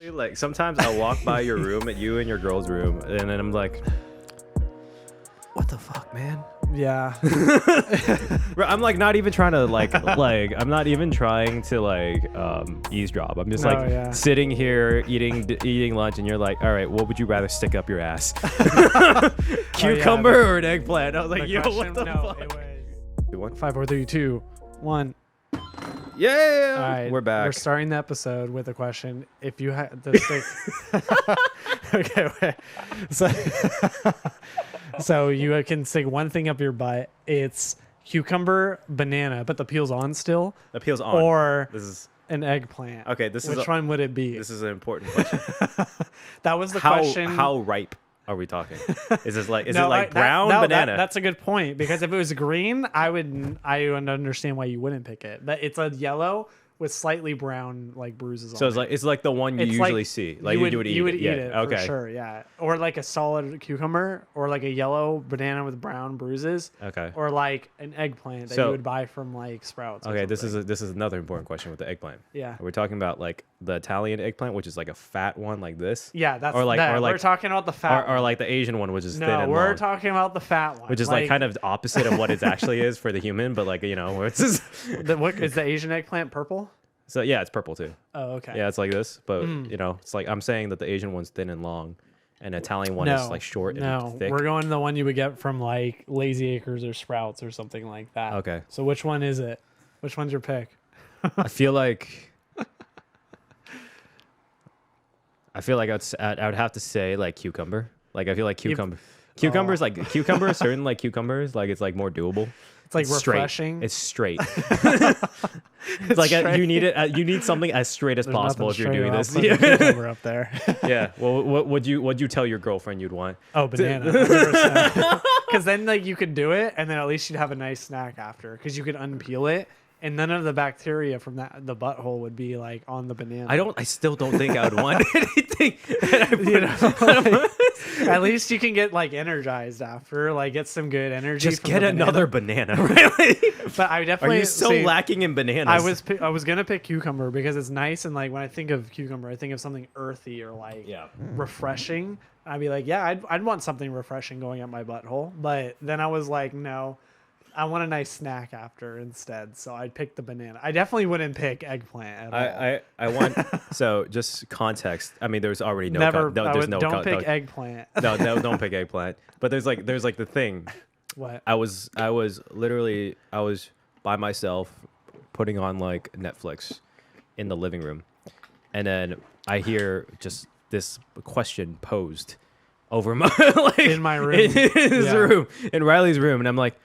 Like sometimes I'll walk by your room, at you and your girl's room, and then I'm like, what the fuck, man? Yeah. I'm like not even trying to like I'm not even trying to eavesdrop. I'm just sitting here eating lunch, and you're like, all right, what would you rather stick up your ass? Cucumber or an eggplant? I was like, yo, what the fuck? It was 5, 4, 3, 2, 1. Yeah, all right, we're back. We're starting the episode with a question. If you had to stick, okay, wait. So you can stick one thing up your butt. It's cucumber, banana, but the peel's on still. The peel's on. Or this is an eggplant. Okay, which one would it be? This is an important question. That was the question. How ripe are we talking? Is this like brown banana? That's a good point, because if it was green, I would understand why you wouldn't pick it. But it's a yellow with slightly brown bruises on it. So it's like the one you usually see. Like you would eat it. Okay. For sure, yeah. Or like a solid cucumber, or like a yellow banana with brown bruises. Okay. Or like an eggplant that you would buy from Sprouts. Okay, this is another important question with the eggplant. Yeah. We're talking about like the Italian eggplant, which is like a fat one like this. Yeah, that's we're talking about the fat or like the Asian one, which is thin and long. No, we're talking about the fat one. Which is like kind of the opposite of what it actually is for the human, but where it's just what is the Asian eggplant purple? So yeah, it's purple too. Oh, okay. Yeah, it's like this, but it's like I'm saying that the Asian one's thin and long, and the Italian one is like short and thick. We're going to the one you would get from like Lazy Acres or Sprouts or something like that. Okay. So which one is it? Which one's your pick? I feel like I would have to say like cucumber. Like I feel like cucumber. Cucumbers certain like cucumbers, like it's like more doable. It's like Straight. refreshing. It's straight. It's like you need something as straight as possible if you're doing this. Yeah. Cucumber up there. Yeah. Well, what would you tell your girlfriend you'd want? Oh, banana. 100%. Because then you could do it, and then at least you'd have a nice snack after, because you could unpeel it, and none of the bacteria from the butthole would be like on the banana. I still don't think I would want anything. At least you can get energized after, get some good energy. Just get another banana, really. But I definitely are you so lacking in bananas? I was gonna pick cucumber because it's nice, and when I think of cucumber, I think of something earthy or refreshing. I'd be like, yeah, I'd want something refreshing going up my butthole. But then I was like, no, I want a nice snack after instead, so I'd pick the banana. I definitely wouldn't pick eggplant at all. I want so just context. I mean, there's already no don't pick eggplant. No, don't pick eggplant. But there's the thing. What? I was by myself putting on Netflix in the living room, and then I hear just this question posed over my in my room, in his room, in Riley's room, and I'm like,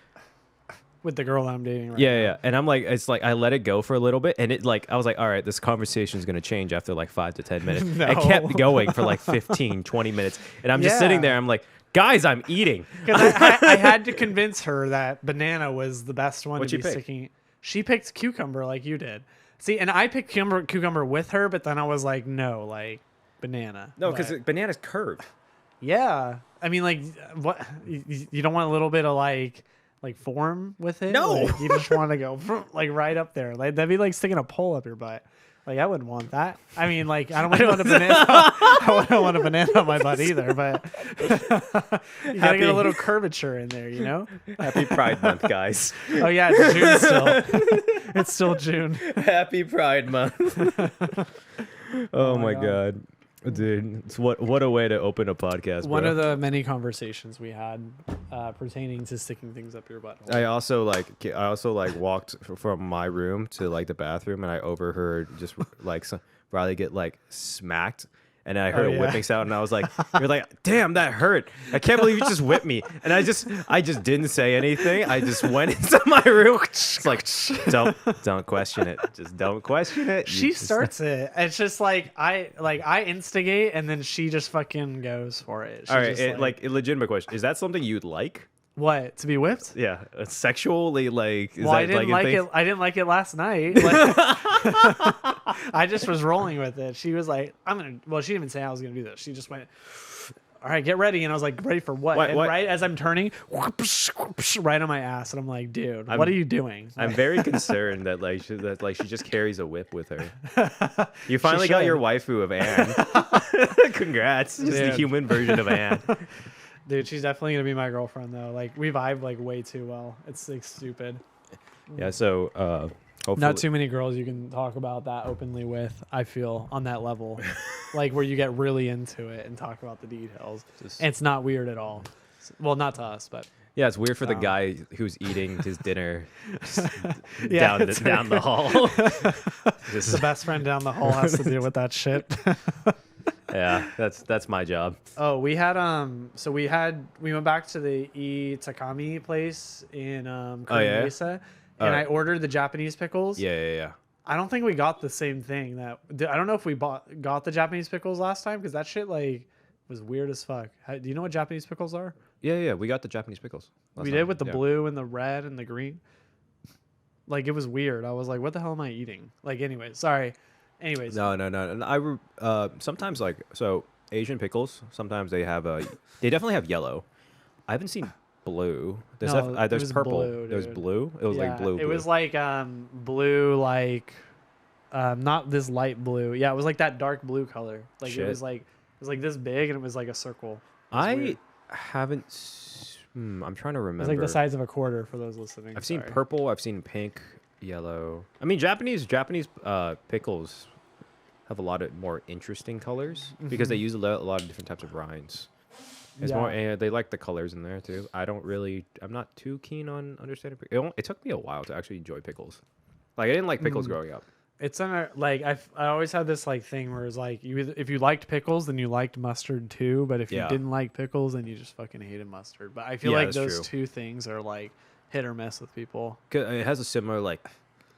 with the girl I'm dating right now. Yeah. And I'm like, it's like I let it go for a little bit, and I was like, all right, this conversation is going to change after 5 to 10 minutes. No. It kept going for 15, 20 minutes. And I'm just sitting there. I'm like, guys, I'm eating. Because I had to convince her that banana was the best one to be sticking. She picked cucumber like you did. See, and I picked cucumber with her, but then I was like, no, banana. No, because banana's curved. Yeah. I mean, what? You don't want a little bit of form with it? No. You just want to go right up there. That'd be like sticking a pole up your butt. I wouldn't want that. I mean, I don't want a banana. I wouldn't want a banana on my butt either, but you gotta get a little curvature in there, you know? Happy Pride Month, guys. Oh yeah, it's June still. It's still June. Happy Pride Month. Oh my God. Dude, it's what a way to open a podcast. One of the many conversations we had pertaining to sticking things up your butt. I also walked from my room to the bathroom, and I overheard just Riley get smacked, and I heard a whipping sound, and I was like, "You're like, damn, that hurt! I can't believe you just whipped me!" And I just didn't say anything. I just went into my room. It's like, don't question it. Just don't question it. She starts it. It's just I instigate, and then she just fucking goes for it. All right, a legitimate question: is that something you'd like? What, to be whipped? Yeah, sexually, I didn't like it. I didn't like it last night. I just was rolling with it. She was like, "I'm gonna." Well, she didn't even say I was gonna do this. She just went. all right, get ready. And I was like, ready for what? And What? right as I'm turning, right on my ass. And I'm like, dude, what are you doing? I'm very concerned that she just carries a whip with her. You finally got your waifu of Anne. Congrats. Just the human version of Anne. Dude, she's definitely going to be my girlfriend, though. Like, we vibe, like, way too well. It's, like, stupid. Yeah, so hopefully... Not too many girls you can talk about that openly with, I feel, on that level. Like, where you get really into it and talk about the details. And it's not weird at all. Well, not to us, but... Yeah, it's weird for the guy who's eating his dinner down the hall. The best friend down the hall has to deal with that shit. Yeah, that's my job. Oh, we had we went back to the Takami place in Mesa, and I ordered the Japanese pickles. Yeah. I don't think we got the same thing. I don't know if we got the Japanese pickles last time, because that shit like was weird as fuck. Do you know what Japanese pickles are? Yeah, we got the Japanese pickles. We did, with the blue and the red and the green. Like, it was weird. I was like, what the hell am I eating? Like, anyways, sorry. Anyways. No. And sometimes, like, so Asian pickles, sometimes they definitely have yellow. I haven't seen blue. There's purple. Blue, there's blue. It was like blue. It was like blue, like not this light blue. Yeah, it was like that dark blue color. Like Shit. it was like this big, and it was like a circle. I haven't. I'm trying to remember. It's like the size of a quarter for those listening. I've seen purple. I've seen pink, yellow. I mean, Japanese pickles have a lot of more interesting colors because they use a lot of different types of rinds. It's more, and they like the colors in there too. I'm not too keen on understanding. It took me a while to actually enjoy pickles. Like, I didn't like pickles growing up. It's like I always had this like thing where it's like if you liked pickles, then you liked mustard too. But if you didn't like pickles, then you just fucking hated mustard. But I feel like those two things are like hit or miss with people. It has a similar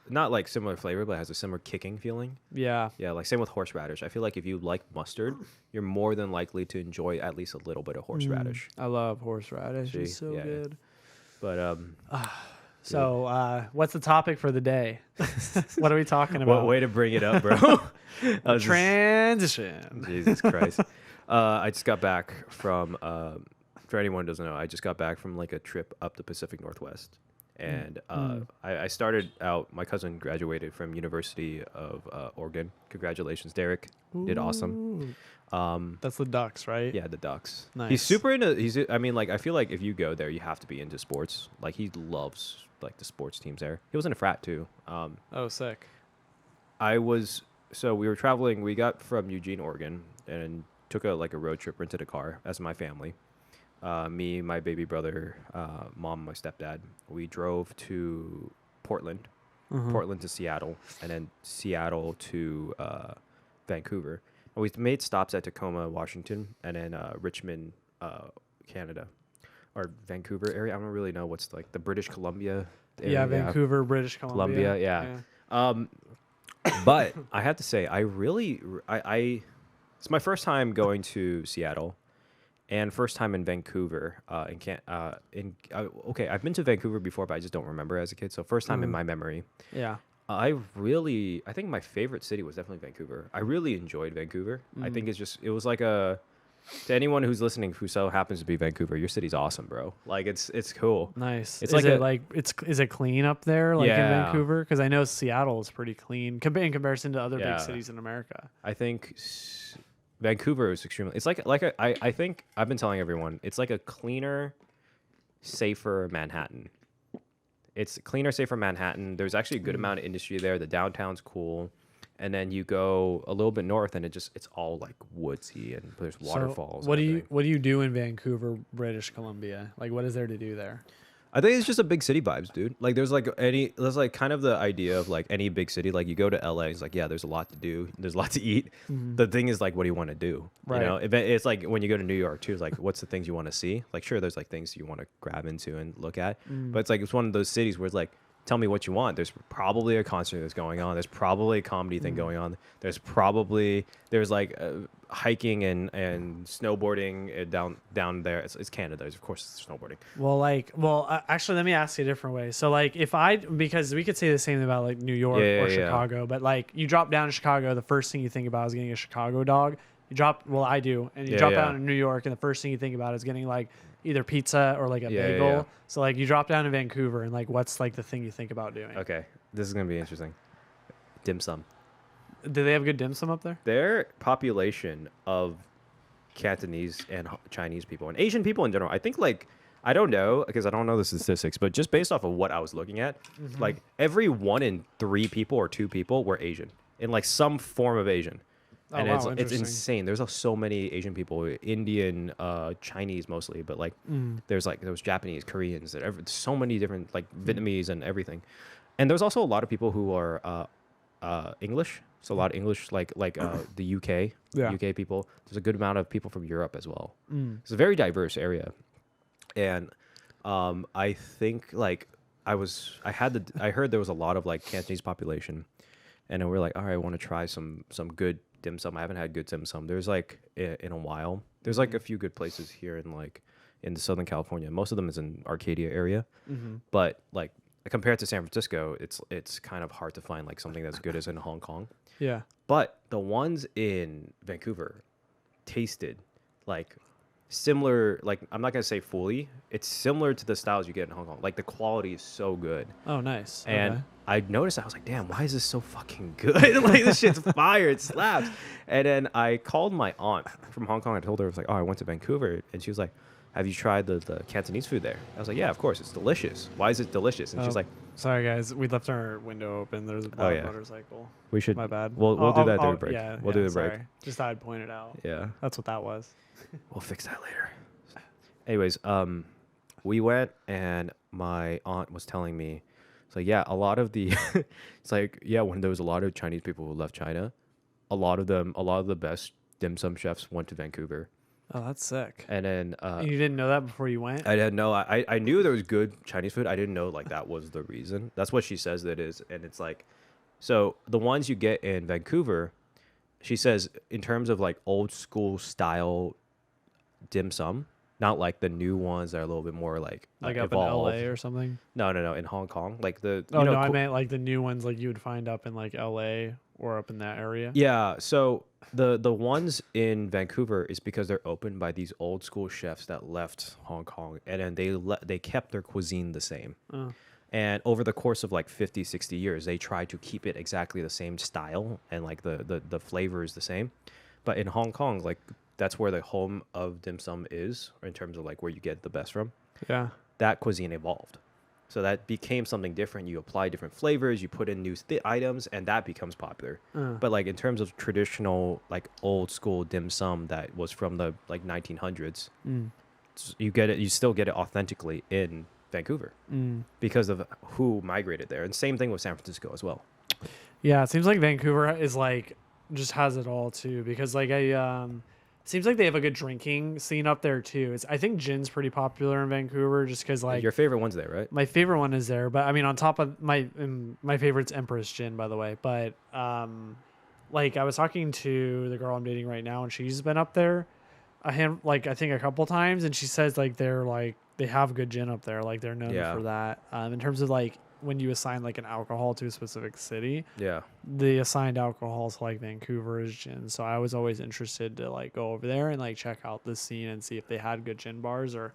not like similar flavor, but it has a similar kicking feeling. Yeah. Yeah, like same with horseradish. I feel like if you like mustard, you're more than likely to enjoy at least a little bit of horseradish. I love horseradish. It's so good. But so what's the topic for the day? What are we talking about? What way to bring it up, bro? Transition. Jesus Christ. I just got back from for anyone who doesn't know, I just got back from like a trip up the Pacific Northwest. And I started out, my cousin graduated from University of Oregon. Congratulations, Derek. You did awesome. That's the Ducks, right? Yeah, the Ducks. Nice. He's super into, I mean, like, I feel like if you go there, you have to be into sports. Like, he loves, like, the sports teams there. He was in a frat, too. Oh, sick. So we were traveling, we got from Eugene, Oregon, and took a road trip, rented a car as my family. Me, my baby brother, mom, my stepdad. We drove to Portland, Portland to Seattle, and then Seattle to Vancouver. And we made stops at Tacoma, Washington, and then Richmond, Canada, or Vancouver area. I don't really know what's like the British Columbia area. Yeah, Vancouver, British Columbia. Yeah. But I have to say, it's my first time going to Seattle. And first time in Vancouver. Okay, I've been to Vancouver before, but I just don't remember as a kid. So first time in my memory. Yeah. I think my favorite city was definitely Vancouver. I really enjoyed Vancouver. I think it was like to anyone who's listening who so happens to be Vancouver, your city's awesome, bro. Like it's cool. Nice. It's is it clean up there, like in Vancouver? Because I know Seattle is pretty clean in comparison to other big cities in America. I think Vancouver is extremely. It's I think I've been telling everyone it's like a cleaner, safer Manhattan. It's cleaner, safer Manhattan. There's actually a good amount of industry there. The downtown's cool, and then you go a little bit north, and it's all like woodsy, and there's waterfalls. So what do you do in Vancouver, British Columbia? Like, what is there to do there? I think it's just a big city vibes, dude. Like there's kind of the idea of like any big city. Like you go to LA, it's like, yeah, there's a lot to do. There's a lot to eat. The thing is like, what do you want to do? Right. You know, it's like when you go to New York too, it's like, what's the things you want to see? Like, sure, there's like things you want to grab into and look at. But it's one of those cities where it's like, tell me what you want. There's probably a concert that's going on. There's probably a comedy thing going on. There's like hiking and snowboarding down there. It's Canada. Of course, it's snowboarding. Actually, let me ask you a different way. So like because we could say the same about like New York or Chicago, but like you drop down to Chicago, the first thing you think about is getting a Chicago dog. Well, I do, and you drop down in New York, and the first thing you think about is getting like either pizza or like a bagel. Yeah. So like you drop down to Vancouver, and like what's like the thing you think about doing? Okay, this is gonna be interesting. Dim sum. Do they have good dim sum up there? Their population of Cantonese and Chinese people and Asian people in general, I think like I don't know because I don't know the statistics, but just based off of what I was looking at, like every 1 in 3 people or 2 people were Asian in like some form of Asian. Oh, And wow, it's insane. There's so many Asian people, Indian, Chinese mostly, but like there's Japanese, Koreans, so many different like Vietnamese and everything. And there's also a lot of people who are English. So a lot of English, like the UK, UK people. There's a good amount of people from Europe as well. It's a very diverse area, and I think like I heard there was a lot of like Cantonese population, and then we're like, all right, I want to try some good dim sum. I haven't had good dim sum. There's like in a while. There's like a few good places here in the Southern California. Most of them is in Arcadia area, but like compared to San Francisco, it's kind of hard to find like something that's good as in Hong Kong. Yeah. But the ones in Vancouver tasted like similar, like I'm not gonna say fully, it's similar to the styles you get in Hong Kong. Like the quality is so good. Oh, nice. And I noticed, I was like, damn, why is this so fucking good? Like this shit's fire, it slaps. And then I called my aunt from Hong Kong. I told her, I was like, oh, I went to Vancouver. And she was like, have you tried the Cantonese food there? I was like, yeah, of course, it's delicious. Why is it delicious? And she's like, sorry guys, we left our window open. There's a black motorcycle. We should. My bad. We'll do that during the break. Yeah, we'll do the break. Sorry. Just thought I'd point it out. Yeah, that's what that was. We'll fix that later. Anyways, we went and my aunt was telling me, it's like, yeah, a lot of the, it's like, yeah, when there was a lot of Chinese people who left China, a lot of the best dim sum chefs went to Vancouver. Oh, that's sick. And then you didn't know that before you went? I didn't know. I knew there was good Chinese food. I didn't know like that was the reason. That's what she says that is. And it's like, so the ones you get in Vancouver, she says in terms of like old school style dim sum, not like the new ones that are a little bit more like up evolved. in LA or something. No, in Hong Kong, like the. I meant like the new ones like you would find up in like LA or up in that area. Yeah, so the ones in Vancouver is because they're opened by these old school chefs that left Hong Kong, and then they kept their cuisine the same. And over the course of like 50, 60 years, they tried to keep it exactly the same style and like the flavor is the same. But in Hong Kong, like that's where the home of dim sum is, in terms of like where you get the best from. Yeah. That cuisine evolved. So that became something different. You apply different flavors, you put in new items, and that becomes popular. But like in terms of traditional, like old school dim sum that was from the like 1900s, you still get it authentically in Vancouver because of who migrated there. And same thing with San Francisco as well. Yeah, it seems like Vancouver is like just has it all too, because like seems like they have a good drinking scene up there too. I think gin's pretty popular in Vancouver, just because like your favorite one's there, right? My favorite one is there, but I mean on top of my favorite's Empress Gin, by the way. But like I was talking to the girl I'm dating right now, and she's been up there I think a couple times, and she says like they have good gin up there, like they're known for that. In terms of like when you assign like an alcohol to a specific city, the assigned alcohol to like Vancouver is gin. So I was always interested to like go over there and like check out the scene and see if they had good gin bars or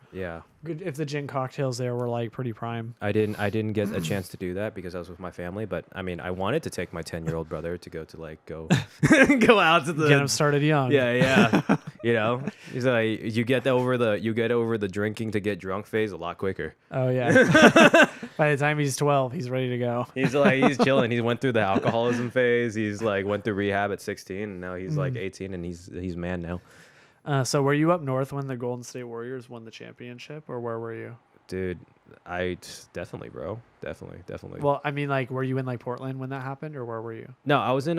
good, if the gin cocktails there were like pretty prime. I didn't get a chance to do that because I was with my family, but I mean I wanted to take my 10-year-old brother to go go out to get him started young. Yeah. You know, he's like you get over the drinking to get drunk phase a lot quicker. Oh yeah. By the time he's 12, he's ready to go. He's chilling. He went through the alcoholism phase. He's like went through rehab at 16, and now he's like 18, and he's man now. So were you up north when the Golden State Warriors won the championship, or where were you? Dude, definitely, bro. Definitely. Well, I mean, like, were you in like Portland when that happened, or where were you? No, I was in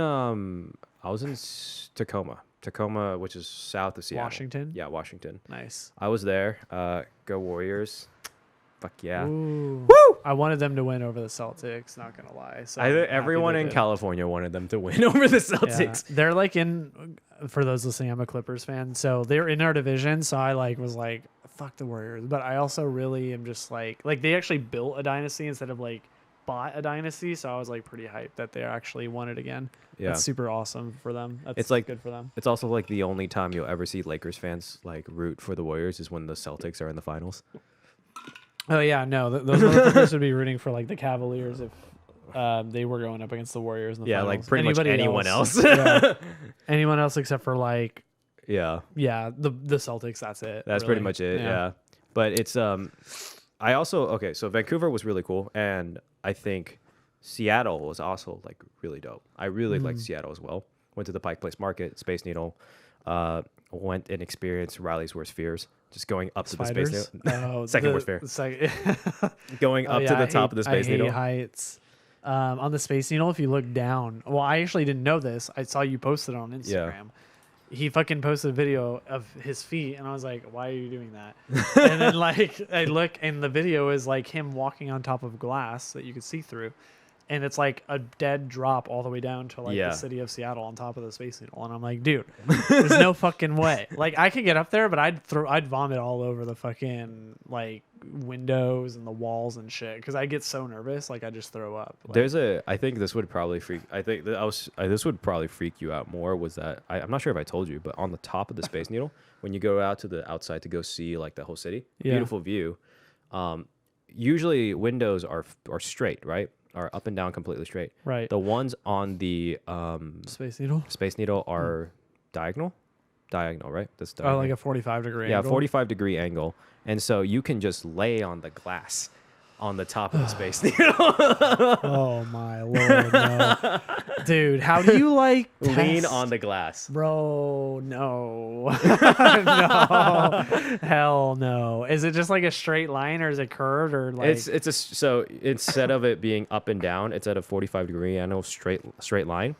Tacoma, which is south of Seattle. Washington? Yeah, Washington. Nice. I was there. Go Warriors. Fuck yeah. Ooh. Woo! I wanted them to win over the Celtics, not going to lie. So everyone in California wanted them to win over the Celtics. Yeah. They're like for those listening, I'm a Clippers fan. So they're in our division. So I was fuck the Warriors. But I also really am just like they actually built a dynasty instead of like bought a dynasty, so I was like pretty hyped that they actually won it again. Yeah. That's super awesome for them. That's It's like good for them. It's also like the only time you'll ever see Lakers fans like root for the Warriors is when the Celtics are in the finals. Oh yeah, no, those motherfuckers would be rooting for like the Cavaliers if they were going up against the Warriors in the finals. Like pretty Anybody much anyone else. Yeah. Anyone else except for like yeah, the Celtics. That's it. That's really. pretty much it. Yeah. But it's I also so Vancouver was really cool, and I think Seattle was also like really dope. I really liked Seattle as well. Went to the Pike Place Market, Space Needle. Went and experienced Riley's worst fears, just going up to the Space Needle. Second worst fear. Going up to the top of the Space Needle. Heights. On the Space Needle, if you look down, well, I actually didn't know this. I saw you posted it on Instagram. Yeah. He fucking posted a video of his feet, and I was like, "Why are you doing that?" And then like I look, and the video is like him walking on top of glass that you could see through. And it's like a dead drop all the way down to like the city of Seattle on top of the Space Needle. And I'm like, dude, there's no fucking way. Like I could get up there, but I'd vomit all over the fucking like windows and the walls and shit. Cause I get so nervous. Like I just throw up. Like, I think this would probably this would probably freak you out more was that I'm not sure if I told you, but on the top of the Space Needle, when you go out to the outside to go see like the whole city, beautiful view. Usually windows are straight, right? Are up and down completely straight. Right. The ones on the Space Needle are diagonal, right? That's diagonal. Oh, like a 45-degree angle. Yeah, 45-degree angle. And so you can just lay on the glass on the top of the Space Needle. Oh my Lord, no. Dude, how do you like lean on the glass? Bro, no. No. Hell no. Is it just like a straight line or is it curved or like so instead of it being up and down, it's at a 45-degree angle straight line.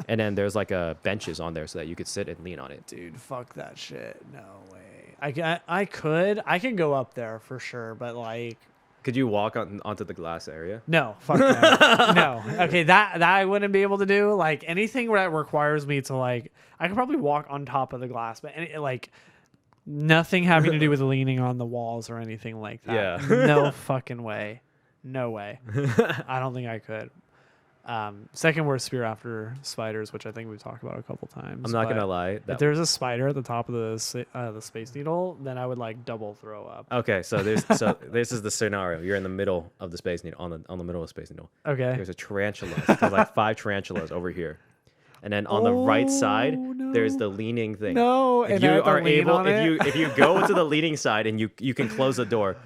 And then there's like a benches on there so that you could sit and lean on it. Dude, fuck that shit. No way. I can go up there for sure, but like could you walk onto the glass area? No, fuck that. No. Okay, that I wouldn't be able to do. Like anything that requires me to like, I could probably walk on top of the glass, but like nothing having to do with leaning on the walls or anything like that. Yeah. No fucking way. No way. I don't think I could. Second worst fear after spiders, which I think we've talked about a couple times. I'm not gonna lie. If there's a spider at the top of the Space Needle, then I would like double throw up. Okay, so this is the scenario. You're in the middle of the Space Needle, on the middle of the Space Needle. Okay. There's a tarantula. There's like 5 tarantulas over here, and then on the right side, there's the leaning thing. No, if you are able, if you go to the leaning side and you can close the door.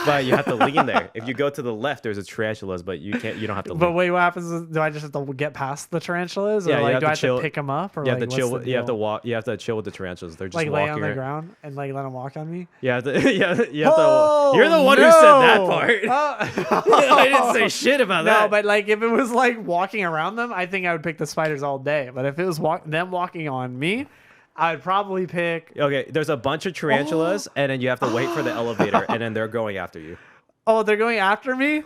But you have to lean there. If you go to the left, there's a tarantulas, but you don't have to lean. But wait, what happens? Do I just have to get past the tarantulas, or yeah, like do I have to pick them up, or you have like, to chill? You have to walk. You have to chill with the tarantulas. They're just like walking lay on the ground and like let them walk on me. You have to. You have to. You're the one who said that part. I didn't say shit about that. No, but like if it was like walking around them, I think I would pick the spiders all day. But if it was them walking on me, I'd probably pick. Okay, there's a bunch of tarantulas, and then you have to wait for the elevator, and then they're going after you. Oh, they're going after me?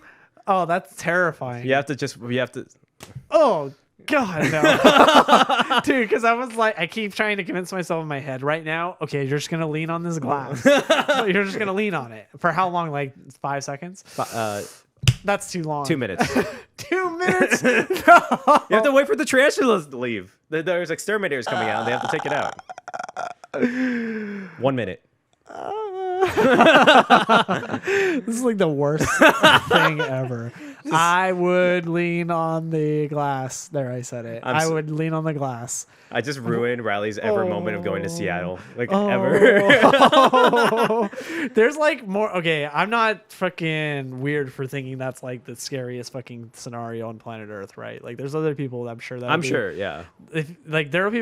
Oh, that's terrifying. You have to. Oh, God, no. Dude, because I was like, I keep trying to convince myself in my head right now, okay, you're just going to lean on this glass. You're just going to lean on it. For how long? Like 5 seconds? That's too long. 2 minutes. 2 minutes? No. You have to wait for the tarantulas to leave. There's exterminators coming out, and they have to take it out. 1 minute. This is like the worst thing ever. I would lean on the glass. There, I said it. I would lean on the glass. I just ruined Riley's ever moment of going to Seattle. Like, ever. There's like more. Okay, I'm not fucking weird for thinking that's like the scariest fucking scenario on planet Earth, right? Like, there's other people I'm sure that. I'm sure, yeah. If like there will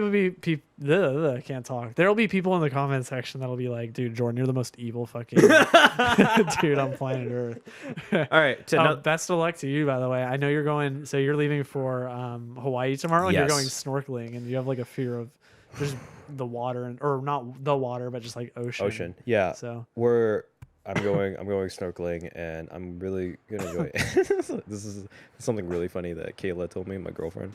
I can't talk. There will be people in the comment section that'll be like, "Dude, Jordan, you're the most evil fucking dude on planet Earth." All right. Best of luck to you, by the way. I know you're going. So you're leaving for Hawaii tomorrow, and you're going snorkeling, and you have like a fear of just the water, or not the water, but just like ocean. Yeah. So I'm going snorkeling, and I'm really gonna enjoy it. This is something really funny that Kayla told me, my girlfriend.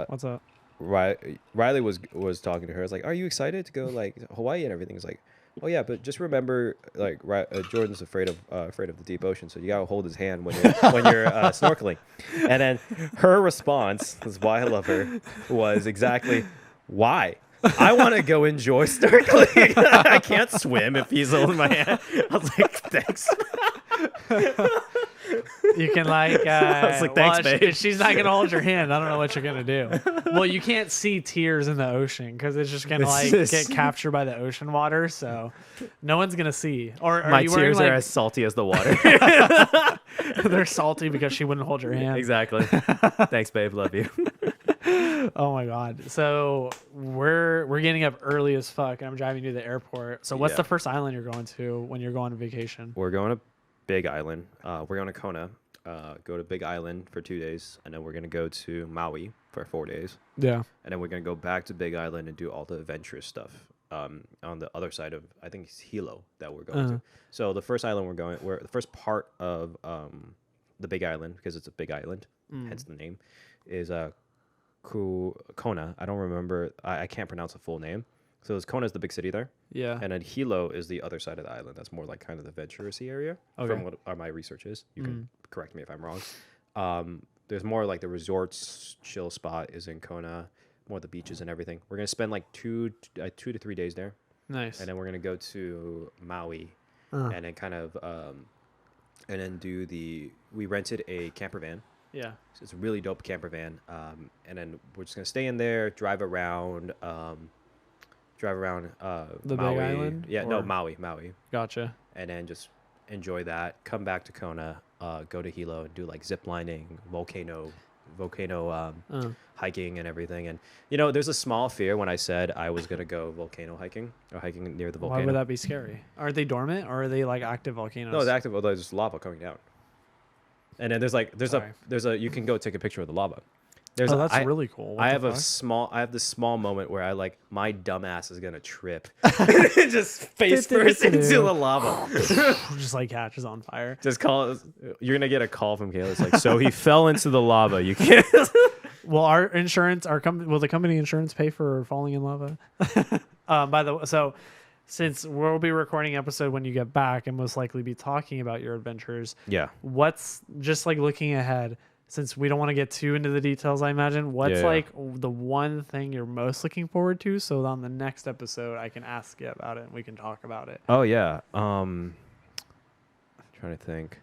What's up? Riley was talking to her. I was like, "Are you excited to go like Hawaii and everything?" It's like, Oh yeah, but just remember, like, Jordan's afraid of the deep ocean, so you gotta hold his hand when you're snorkeling. And then her response, this is why I love her, was exactly, why? I want to go enjoy snorkeling. I can't swim if he's holding my hand. I was like, thanks. You can like, I was like, thanks, babe. If she's not gonna hold your hand, I don't know what you're gonna do. Well, you can't see tears in the ocean because it's just gonna get captured by the ocean water. So no one's gonna see. Or are my you wearing, tears are as salty as the water. They're salty because she wouldn't hold your hand. Exactly. Thanks, babe. Love you. Oh my god. So we're getting up early as fuck, and I'm driving you to the airport. So what's the first island you're going to when you're going on vacation? We're going to Big Island. We're going to Kona. Go to Big Island for 2 days, and then we're gonna go to Maui for 4 days. Yeah. And then we're gonna go back to Big Island and do all the adventurous stuff. On the other side of, I think it's Hilo that we're going to. So the first island the first part of the Big Island, because it's a big island, hence the name, is Kona. I don't remember. I can't pronounce the full name. So Kona is the big city there. Yeah. And then Hilo is the other side of the island. That's more like kind of the adventurous area. Okay. From what my research is. You can correct me if I'm wrong. There's more like the resorts chill spot is in Kona, more the beaches and everything. We're gonna spend like 2 to 3 days there. Nice. And then we're gonna go to Maui, and then kind of and then we rented a camper van. Yeah. So it's a really dope camper van. And then we're just gonna stay in there, drive around the Maui. Big Island? Yeah, no, Maui. Gotcha. And then just enjoy that. Come back to Kona, go to Hilo and do like zip lining, volcano hiking and everything. And there's a small fear when I said I was gonna go volcano hiking or hiking near the volcano. Why would that be scary? Aren't they dormant or are they like active volcanoes? No, it's active. Although there's lava coming down. And then there's a you can go take a picture of the lava. That's really cool. I have this small moment where my dumbass is gonna trip, just face first into the lava, just like catches on fire. You're gonna get a call from Kayla. It's like, so he fell into the lava. You can't. Will our insurance, will the company insurance pay for falling in lava? By the way, so since we'll be recording an episode when you get back and most likely be talking about your adventures. Yeah. What's just like looking ahead? Since we don't want to get too into the details, I imagine, what's like the one thing you're most looking forward to? So on the next episode, I can ask you about it and we can talk about it. Oh, yeah. I'm trying to think.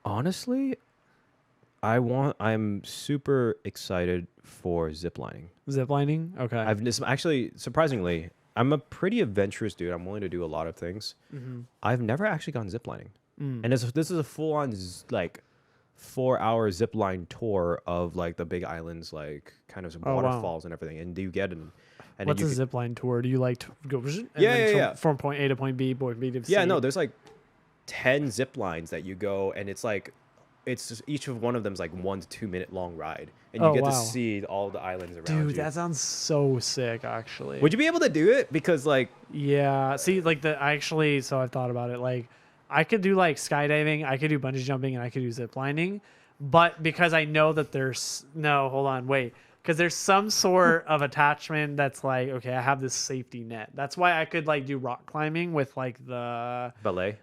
Honestly, I'm super excited for ziplining. Ziplining? Okay. Actually, surprisingly, I'm a pretty adventurous dude. I'm willing to do a lot of things. Mm-hmm. I've never actually gone ziplining. And this is a full-on, like, 4-hour zip line tour of like the big islands, like kind of some waterfalls and everything. And do you get and what's a zip line tour? Do you like to go from point A to point B, point B to C? Yeah, no, there's like 10 zip lines that you go, and it's like each of one of them is like 1 to 2 minute long ride, and you get to see all the islands around you. Dude, that sounds so sick. Actually, would you be able to do it? Because like, yeah, see, like so I've thought about it, like. I could do like skydiving, I could do bungee jumping, and I could do zip lining, but because I know that because there's some sort of attachment that's like, okay, I have this safety net. That's why I could like do rock climbing with like the belay,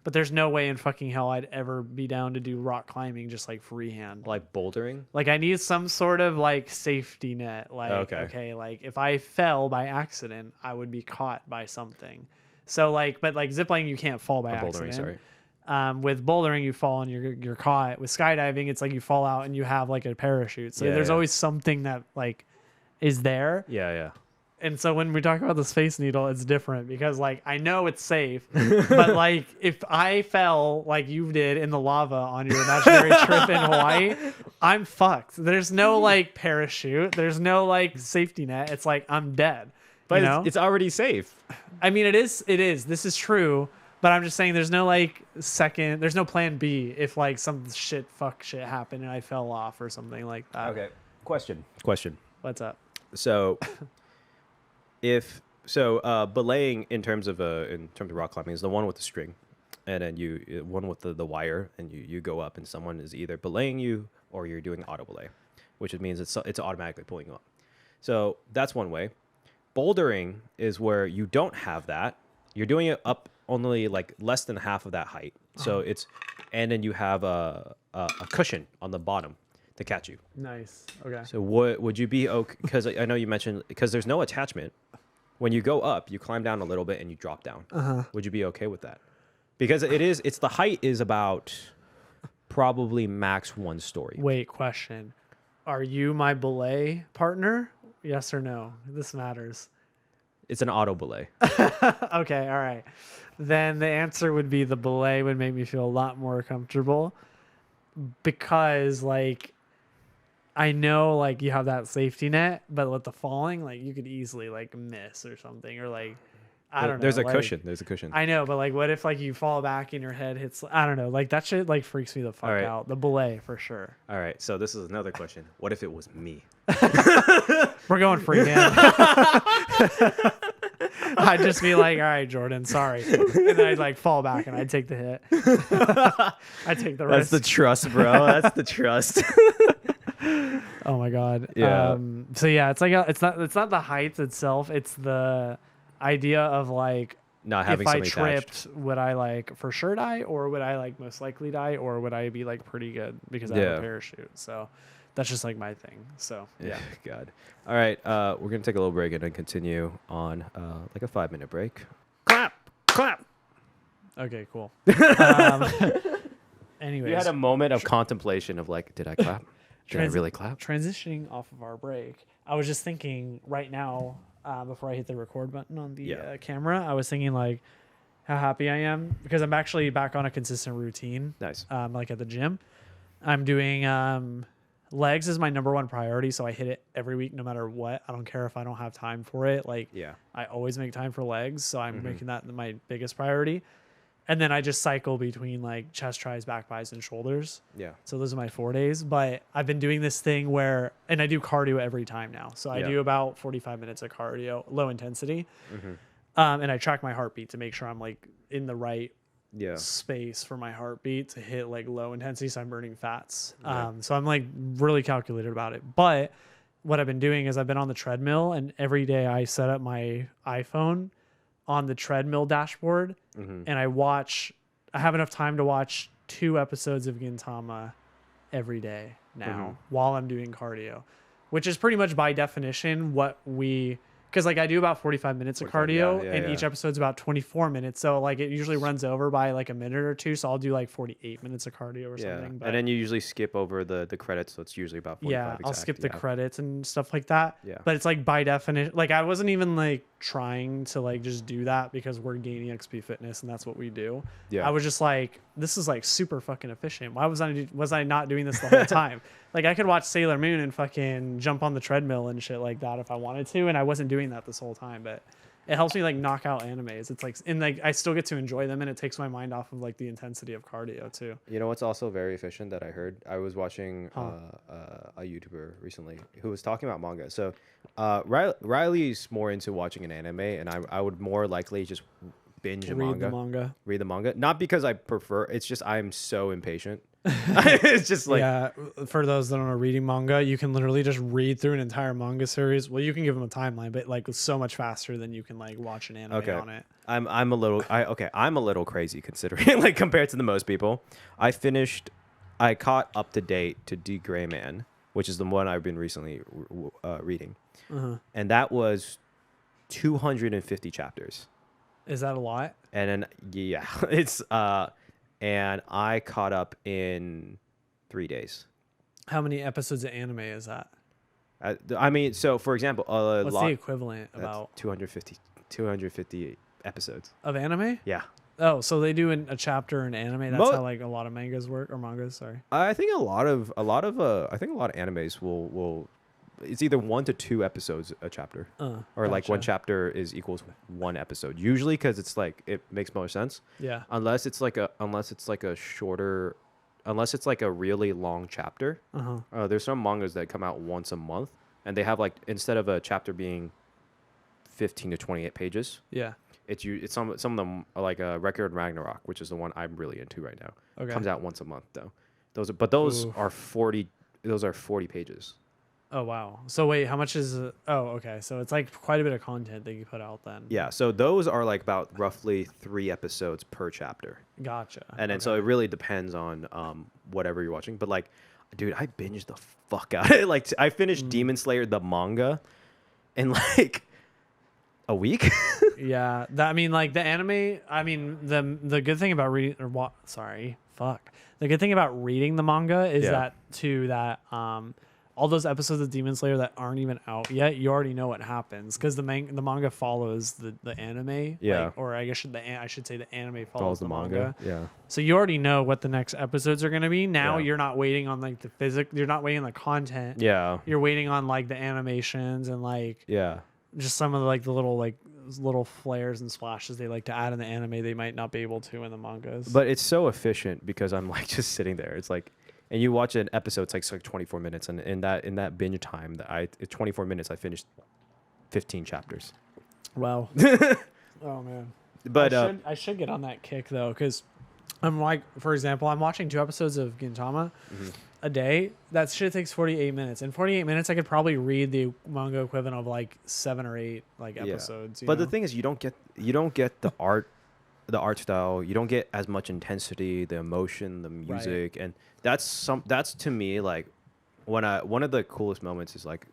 but there's no way in fucking hell I'd ever be down to do rock climbing just like freehand. Like bouldering? Like I need some sort of like safety net. Like, okay, like if I fell by accident, I would be caught by something. So but ziplining you can't fall by accident. Sorry. With bouldering you fall and you're caught. With skydiving it's like you fall out and you have like a parachute. So there's always something that like is there. Yeah, yeah. And so when we talk about the Space Needle, it's different because like I know it's safe, but like if I fell like you did in the lava on your imaginary trip in Hawaii, I'm fucked. There's no like parachute. There's no like safety net. It's like I'm dead. But it's already safe. I mean, it is. This is true. But I'm just saying there's no there's no plan B if like some fuck shit happened and I fell off or something like that. Okay. Question. What's up? So belaying in terms of rock climbing is the one with the string, and then one with the wire, and you go up and someone is either belaying you or you're doing auto belay, which means it's automatically pulling you up. So that's one way. Bouldering is where you don't have that, you're doing it up only like less than half of that height. So it's, and then you have a cushion on the bottom to catch you. Nice. Okay. So what would you be okay? Because I know you mentioned because there's no attachment. When you go up, you climb down a little bit and you drop down. Would you be okay with that? Because it's the height is about probably max 1 story. Wait, question. Are you my belay partner? Yes or no? This matters. It's an auto belay. Okay, all right. Then the answer would be the belay would make me feel a lot more comfortable because like I know like you have that safety net, but with the falling, like you could easily like miss or something or like I don't know. There's a like, cushion. There's a cushion. I know, but like what if like you fall back and your head hits I don't know, like that shit like freaks me the fuck right. out. The belay for sure. All right, so this is another question. What if it was me? We're going freehand. I'd just be like, all right, Jordan, sorry. And then I'd like fall back and I'd take the hit. I'd take the risk. That's the trust, bro. That's the trust. Oh my God. Yeah. So yeah, it's like it's not the height itself. It's the idea of like Not having if I something tripped, attached. would I like for sure die or would I like most likely die or would I be like pretty good because I have a parachute? So that's just like my thing. So yeah. God. All right. We're gonna take a little break and then continue on like a 5-minute break. Clap. Okay, cool. Anyways, You had a moment of contemplation of like, did I clap? Did I really clap? Transitioning off of our break, I was just thinking right now, before I hit the record button on the camera, I was thinking like how happy I am because I'm actually back on a consistent routine. Nice. Like at the gym, I'm doing legs is my number 1 priority, so I hit it every week no matter what. I don't care if I don't have time for it. Like I always make time for legs, so I'm making that my biggest priority. And then I just cycle between like chest, tries, back, bis, and shoulders. Yeah. So those are my 4 days. But I've been doing this thing where, and I do cardio every time now. So I do about 45 minutes of cardio, low intensity. And I track my heartbeat to make sure I'm like in the right space for my heartbeat to hit like low intensity. So I'm burning fats. So I'm like really calculated about it. But what I've been doing is I've been on the treadmill and every day I set up my iPhone on the treadmill dashboard and I have enough time to watch 2 episodes of Gintama every day now while I'm doing cardio, which is pretty much by definition because like I do about 45 minutes of cardio and each episode's about 24 minutes. So like it usually runs over by like a minute or 2. So I'll do like 48 minutes of cardio or something. But and then you usually skip over the credits. So it's usually about 45 I'll skip the credits and stuff like that. Yeah. But it's like by definition, like I wasn't even like trying to like just do that because we're GainEXP Fitness and that's what we do. Yeah. I was just like, this is like super fucking efficient. Why was I not doing this the whole time? Like I could watch Sailor Moon and fucking jump on the treadmill and shit like that if I wanted to, and I wasn't doing that this whole time. But it helps me like knock out animes. It's like, and like I still get to enjoy them, and it takes my mind off of like the intensity of cardio too. You know what's also very efficient that I heard? I was watching a YouTuber recently who was talking about manga. So Riley's more into watching an anime, and I would more likely just binge Read the manga. Not because I prefer. It's just I'm so impatient. It's just like for those that don't know, reading manga, you can literally just read through an entire manga series. Well, you can give them a timeline, but like so much faster than you can like watch an anime on it. I'm a little crazy considering like compared to the most people. I caught up to date to D Gray Man, which is the one I've been recently reading, and that was 250 chapters. Is that a lot? And then it's and I caught up in 3 days. How many episodes of anime is that? I mean, so for example, what's the equivalent about 250 episodes of anime? Yeah. Oh, so they do a chapter in anime. That's how like a lot of mangas work or mangas. Sorry. I think a lot of animes will. It's either 1 to 2 episodes a chapter, or like one chapter is equals 1 episode. Usually, because it's like it makes more sense. Yeah. Unless it's like a really long chapter. There's some mangas that come out once a month, and they have like instead of a chapter being 15 to 28 pages. Yeah. It's some of them are like a Record Ragnarok, which is the one I'm really into right now. Okay. Comes out once a month though. Those are 40 pages. Oh wow. So wait, how much is? Oh, okay. So it's like quite a bit of content that you put out then. Yeah, so those are like about roughly 3 episodes per chapter. Gotcha. And then Okay. so it really depends on whatever you're watching. But like, dude, I binged the fuck out of it. Like I finished Demon Slayer the manga in like a week. Yeah, that, I mean, like the anime. I mean, the good thing about reading or what? Sorry, fuck. The good thing about reading the manga is Yeah. that all those episodes of Demon Slayer that aren't even out yet, you already know what happens because the manga follows the anime. Yeah. Like, or I guess I should say the anime Follows follows the manga. Yeah. So you already know what the next episodes are going to be. Now Yeah. you're not waiting on like the physics. You're not waiting on the content. Yeah. You're waiting on like the animations and like Yeah. just some of the, like the little flares and splashes they like to add in the anime they might not be able to in the mangas. But it's so efficient because I'm like just sitting there. It's like, and you watch an episode, it's like 24 minutes, and in that binge time that 24 minutes, I finished 15 chapters. Wow. Oh man. But I should get on that kick though, because I'm like, for example, I'm watching 2 episodes of Gintama a day. That shit takes 48 minutes. In 48 minutes, I could probably read the manga equivalent of like 7 or 8 like episodes. But the thing is, you don't get the art style. You don't get as much intensity, the emotion, the music, and that's to me like one of the coolest moments is like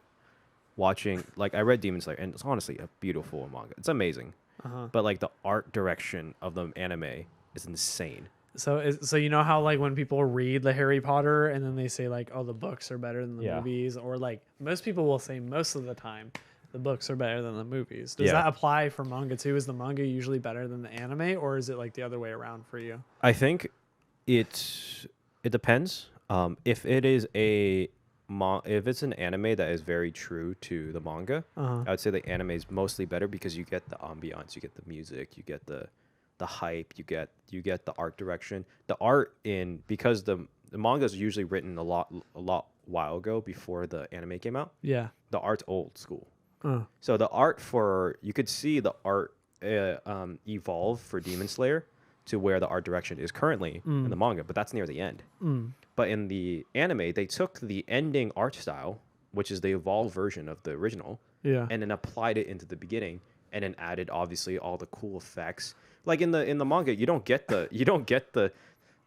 watching, like I read Demon Slayer, and it's honestly a beautiful manga. It's amazing. But like the art direction of the anime is insane. So you know how like when people read the Harry Potter and then they say like, oh, the books are better than the movies, or like most people will say most of the time the books are better than the movies. Does that apply for manga too? Is the manga usually better than the anime, or is it like the other way around for you? I think it depends. If it is if it's an anime that is very true to the manga, I would say the anime is mostly better because you get the ambiance, you get the music, you get the hype, you get the art direction. The art because the manga is usually written a lot while ago before the anime came out. Yeah. The art's old school. So the art you could see the art evolve for Demon Slayer to where the art direction is currently in the manga, but that's near the end. But in the anime, they took the ending art style, which is the evolved version of the original, and then applied it into the beginning, and then added obviously all the cool effects. Like in the manga, you don't get the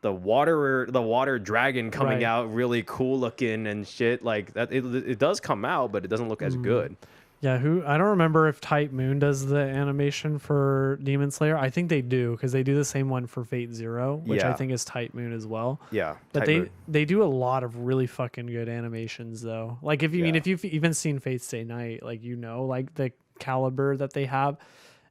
water dragon coming out really cool looking and shit like that. It does come out, but it doesn't look as good. Yeah, I don't remember if Type Moon does the animation for Demon Slayer. I think they do because they do the same one for Fate Zero, which I think is Type Moon as well. Yeah, but they do a lot of really fucking good animations though. Like if you've even seen Fate Stay Night, like like the caliber that they have,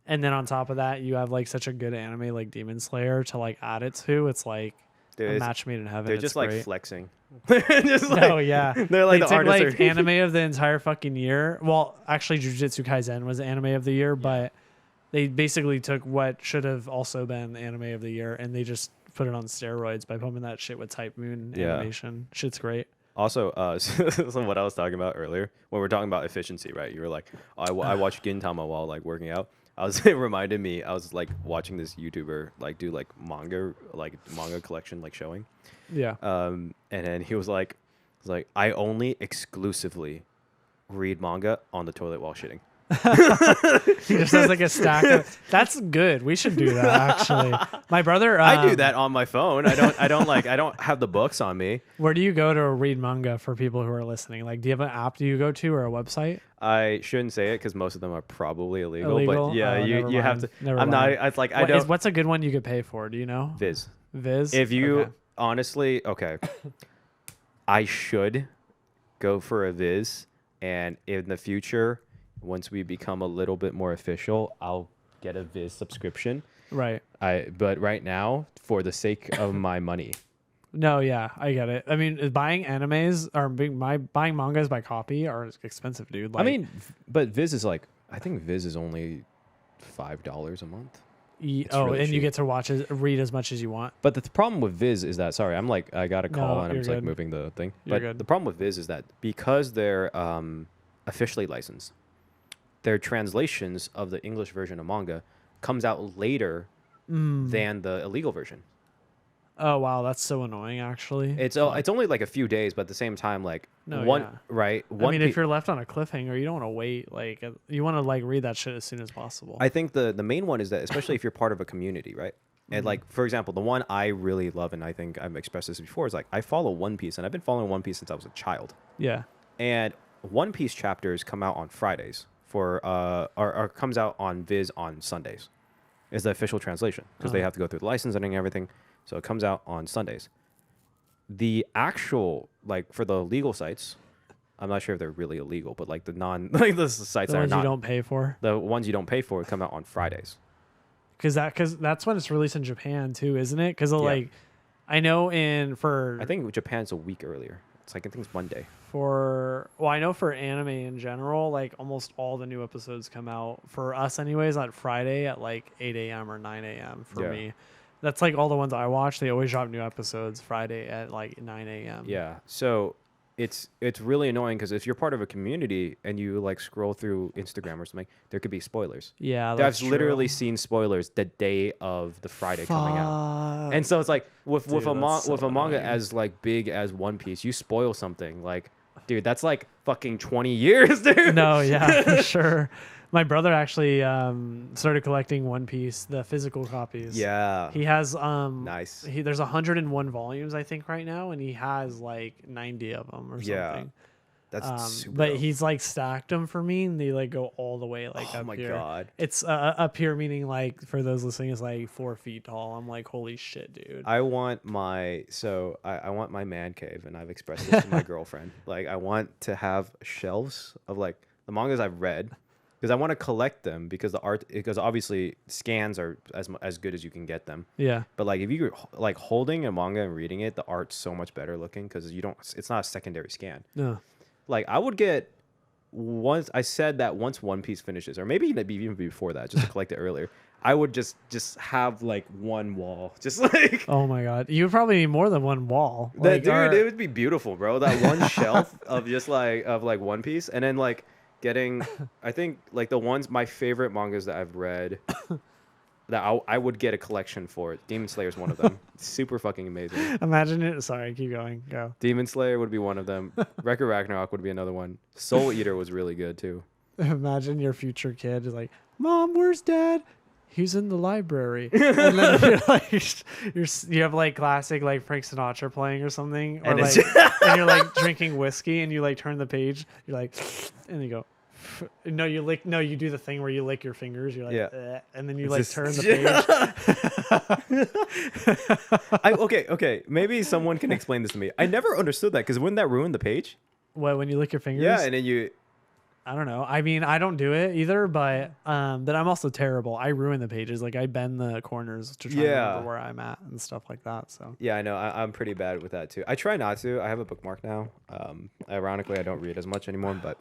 and then on top of that you have like such a good anime like Demon Slayer to like add it to. It's like a match made in heaven. They're just great. like flexing. Just like, no, yeah. They're like they the took artists like anime of the entire fucking year. Well, actually, Jujutsu Kaisen was the anime of the year, but they basically took what should have also been the anime of the year and they just put it on steroids by pumping that shit with Type Moon animation. Shit's great. Also, so what I was talking about earlier when we're talking about efficiency, right? You were like, oh, I watched Gintama while like working out. It reminded me, I was like watching this YouTuber like do like manga collection like showing. Yeah. And then he was like, I only exclusively read manga on the toilet while shitting. He just has like a stack of. That's good. We should do that actually. My brother. I do that on my phone. I don't have the books on me. Where do you go to read manga for people who are listening? Like, do you have an app do you go to or a website? I shouldn't say it because most of them are probably illegal. But yeah, you have to. Never not. mind. It's like I don't. What's a good one you could pay for? Do you know? Viz. If you honestly, okay, I should go for a Viz, and in the future, once we become a little bit more official, I'll get a Viz subscription. Right. But right now, for the sake of my money. No, yeah, I get it. I mean, buying animes or buying mangas by copy are expensive, dude. Like, I mean, but Viz is like, I think Viz is only $5 a month. Really and cheap. You get to read as much as you want. But the problem with Viz is that, sorry, I'm like, I got a call and I'm just like moving the thing. You're but good. The problem with Viz is that because they're officially licensed, their translations of the English version of manga comes out later than the illegal version. Oh wow, that's so annoying. Actually, It's only like a few days, but at the same time, like No, one yeah. right. I mean, if you're left on a cliffhanger, you don't want to wait. Like, you want to like read that shit as soon as possible. I think the main one is that, especially if you're part of a community, right? And like, for example, the one I really love, and I think I've expressed this before, is like I follow One Piece, and I've been following One Piece since I was a child. Yeah. And One Piece chapters come out on Fridays or comes out on Viz on Sundays. Is the official translation because they have to go through the licensing and everything. So it comes out on Sundays. The actual, like, for the legal sites, I'm not sure if they're really illegal, but like the the sites The that are ones not, you don't pay for. the ones you don't pay for come out on Fridays. Because that's when it's released in Japan too, isn't it? Because like, I know I think Japan's a week earlier. It's like, I think it's Monday. I know for anime in general, like almost all the new episodes come out for us anyways on Friday at like 8 a.m. or 9 a.m. for me. That's like all the ones I watch. They always drop new episodes Friday at like 9 a.m. Yeah. So it's really annoying because if you're part of a community and you like scroll through Instagram or something, there could be spoilers. Yeah, I've that's literally true. seen spoilers the day of the Friday coming out. And so it's like with a manga as like big as One Piece, you spoil something like, dude, that's like fucking 20 years, dude. No, yeah, for sure. My brother actually started collecting One Piece, the physical copies. Yeah. He has nice. There's 101 volumes I think right now, and he has like 90 of them or something. Yeah. That's super but dope. he's like stacked them for me, and they like go all the way like Oh up my here. God. It's up here, meaning like for those listening, it's like 4 feet tall. I'm like, holy shit, dude. I want my man cave, and I've expressed this to my girlfriend. Like, I want to have shelves of like the mangas I've read, because I want to collect them because because obviously scans are as good as you can get them. Yeah. But like if you're like holding a manga and reading it, the art's so much better looking because it's not a secondary scan. No. Like I would get once One Piece finishes, or maybe even before that, just to collect it earlier. I would just have like one wall, just like. Oh my God, you would probably need more than one wall. That dude, it would be beautiful, bro. That one shelf of just like One Piece, and then like getting, I think like my favorite mangas that I've read. That I would get a collection for. Demon Slayer is one of them. Super fucking amazing. Imagine it. Sorry, keep going. Go. Demon Slayer would be one of them. Record Ragnarok would be another one. Soul Eater was really good too. Imagine your future kid is like, "Mom, where's Dad? He's in the library." And then you're like, you have like classic like Frank Sinatra playing or something, or And like, and you're like drinking whiskey, and you like turn the page. You're like, and you go. No, you do the thing where you lick your fingers. You're like, and then you like turn the page. Okay. Maybe someone can explain this to me. I never understood that because wouldn't that ruin the page? What, when you lick your fingers? Yeah, and then you. I don't know. I mean, I don't do it either, but I'm also terrible. I ruin the pages. Like I bend the corners to try to remember where I'm at and stuff like that. So yeah, I know. I'm pretty bad with that too. I try not to. I have a bookmark now. Ironically, I don't read as much anymore, but.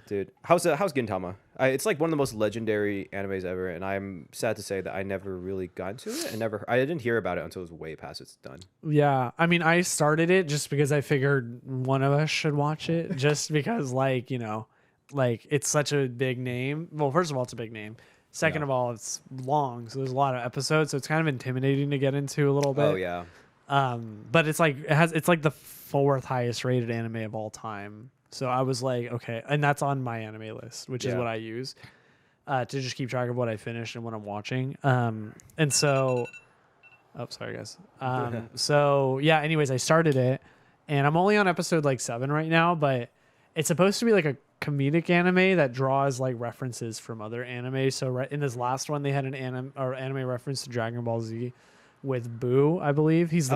Dude, how's Gintama? It's like one of the most legendary animes ever, and I'm sad to say that I never really got into it. I didn't hear about it until it was way past it's done. Yeah, I mean, I started it just because I figured one of us should watch it, just because, like, you know, like it's such a big name. Well, first of all, it's a big name. Second of all, it's long, so there's a lot of episodes, so it's kind of intimidating to get into a little bit. Oh yeah. But it's like it's like the 4th highest rated anime of all time. So I was like, okay, and that's on my anime list, which is what I use to just keep track of what I finished and what I'm watching. And so, oh, sorry guys. So yeah, anyways, I started it, and I'm only on episode like 7 right now, but it's supposed to be like a comedic anime that draws like references from other anime. So right in this last one, they had an anime reference to Dragon Ball Z. With Boo, I believe he's the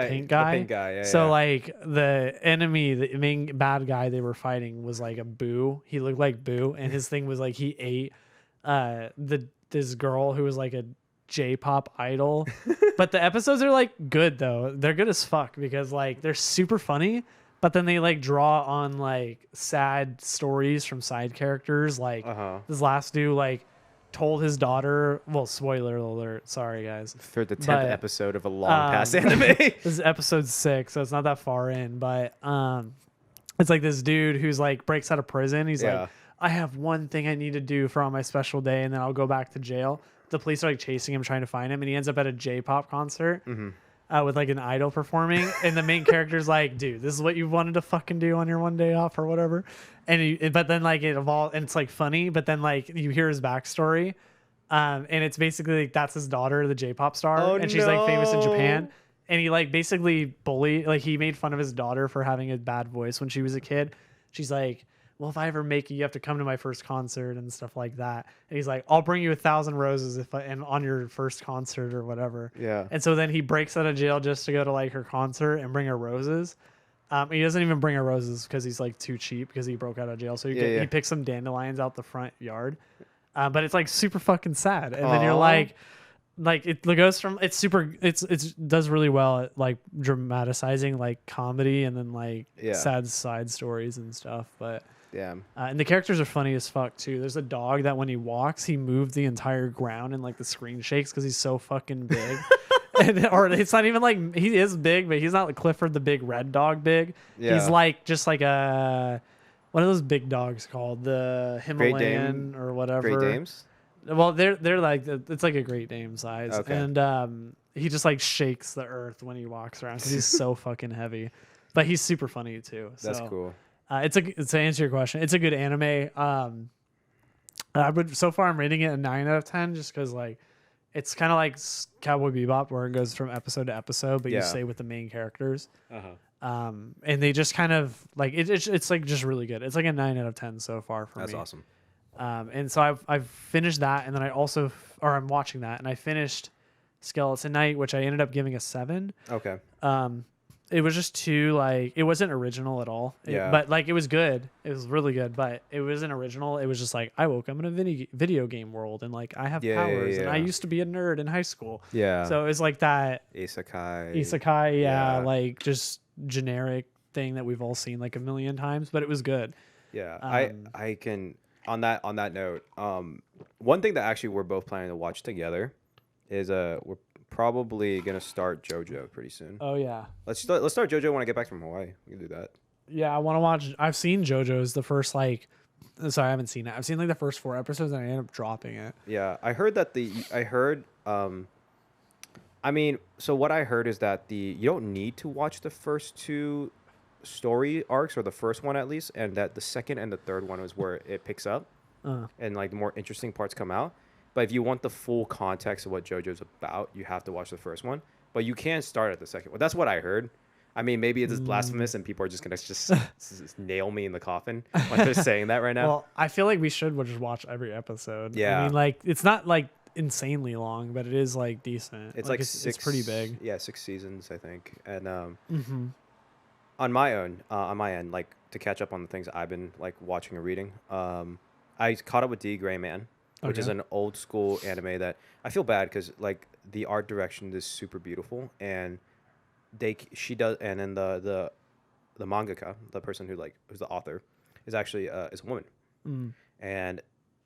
pink guy. The pink guy, yeah. So like the enemy, the main bad guy they were fighting was like a Boo. He looked like Boo, and his thing was like he ate this girl who was like a J-pop idol. But the episodes are like good though. They're good as fuck because like they're super funny. But then they like draw on like sad stories from side characters. Like this last dude like. Told his daughter, well, spoiler alert, sorry guys, for the 10th episode of a long past anime. This is episode 6, so it's not that far in, but it's like this dude who's like breaks out of prison. He's like, I have one thing I need to do for on my special day, and then I'll go back to jail. The police are like chasing him, trying to find him, and he ends up at a J-pop concert. with like an idol performing, and the main character's like, dude, this is what you wanted to fucking do on your one day off or whatever. But then like it evolved, and it's like funny, but then like you hear his backstory, and it's basically like that's his daughter, the J-pop star, and she's like famous in Japan. And he like basically he made fun of his daughter for having a bad voice when she was a kid. She's like, well, if I ever make it, you have to come to my first concert and stuff like that. And he's like, I'll bring you 1,000 roses and on your first concert or whatever. Yeah. And so then he breaks out of jail just to go to like her concert and bring her roses. He doesn't even bring her roses because he's like too cheap because he broke out of jail. So he picks some dandelions out the front yard. But it's like super fucking sad. And then you're like it goes from it's does really well at like dramatizing like comedy and then like sad side stories and stuff. But and the characters are funny as fuck too. There's a dog that when he walks, he moved the entire ground and like the screen shakes because he's so fucking big. Or it's not even like he is big, but he's not like Clifford the big red dog big. He's like just like a what are those big dogs called? The Himalayan or whatever. Great Dames? Well, they're like it's like a Great Dane size, and he just like shakes the earth when he walks around because he's so fucking heavy. But he's super funny too. So, that's cool. To answer your question, it's a good anime. So far I'm rating it a 9 out of 10 just because like it's kind of like Cowboy Bebop where it goes from episode to episode, but you stay with the main characters. And they just kind of like it's like just really good. It's like a 9 out of 10 so far for me. That's awesome. And so I've finished that, and then I'm watching that, and I finished Skeleton Knight, which I ended up giving a 7. Okay. It was just too like it wasn't original at all. But like it was good. It was really good, but it wasn't original. It was just like I woke up in a video game world, and like I have powers, and I used to be a nerd in high school. Yeah. So it was like that isekai, like just generic thing that we've all seen like a million times, but it was good. Yeah. I can. On that note, one thing that actually we're both planning to watch together is we're probably gonna start JoJo pretty soon. Oh yeah. Let's start JoJo when I get back from Hawaii. We can do that. Yeah, I want to watch. I've seen JoJo's the first like. Sorry, I haven't seen it. I've seen like the first 4 episodes, and I ended up dropping it. Yeah, I heard that I mean, so what I heard is that you don't need to watch the first 2 story arcs, or the first one at least, and that the second and the third one is where it picks up and like the more interesting parts come out. But if you want the full context of what JoJo's about, you have to watch the first one, but you can start at the second one. That's what I heard. I mean, maybe it's blasphemous and people are just gonna just nail me in the coffin when they're saying that right now. Well, I feel like we should just watch every episode. I mean, like it's not like insanely long, but it is like decent. It's like it's pretty big. Yeah, 6 seasons I think. And on my end, like to catch up on the things I've been like watching or reading, I caught up with D. Gray Man, which is an old school anime that I feel bad because like the art direction is super beautiful, and she does, and then the mangaka, the person who's the author, is actually is a woman, and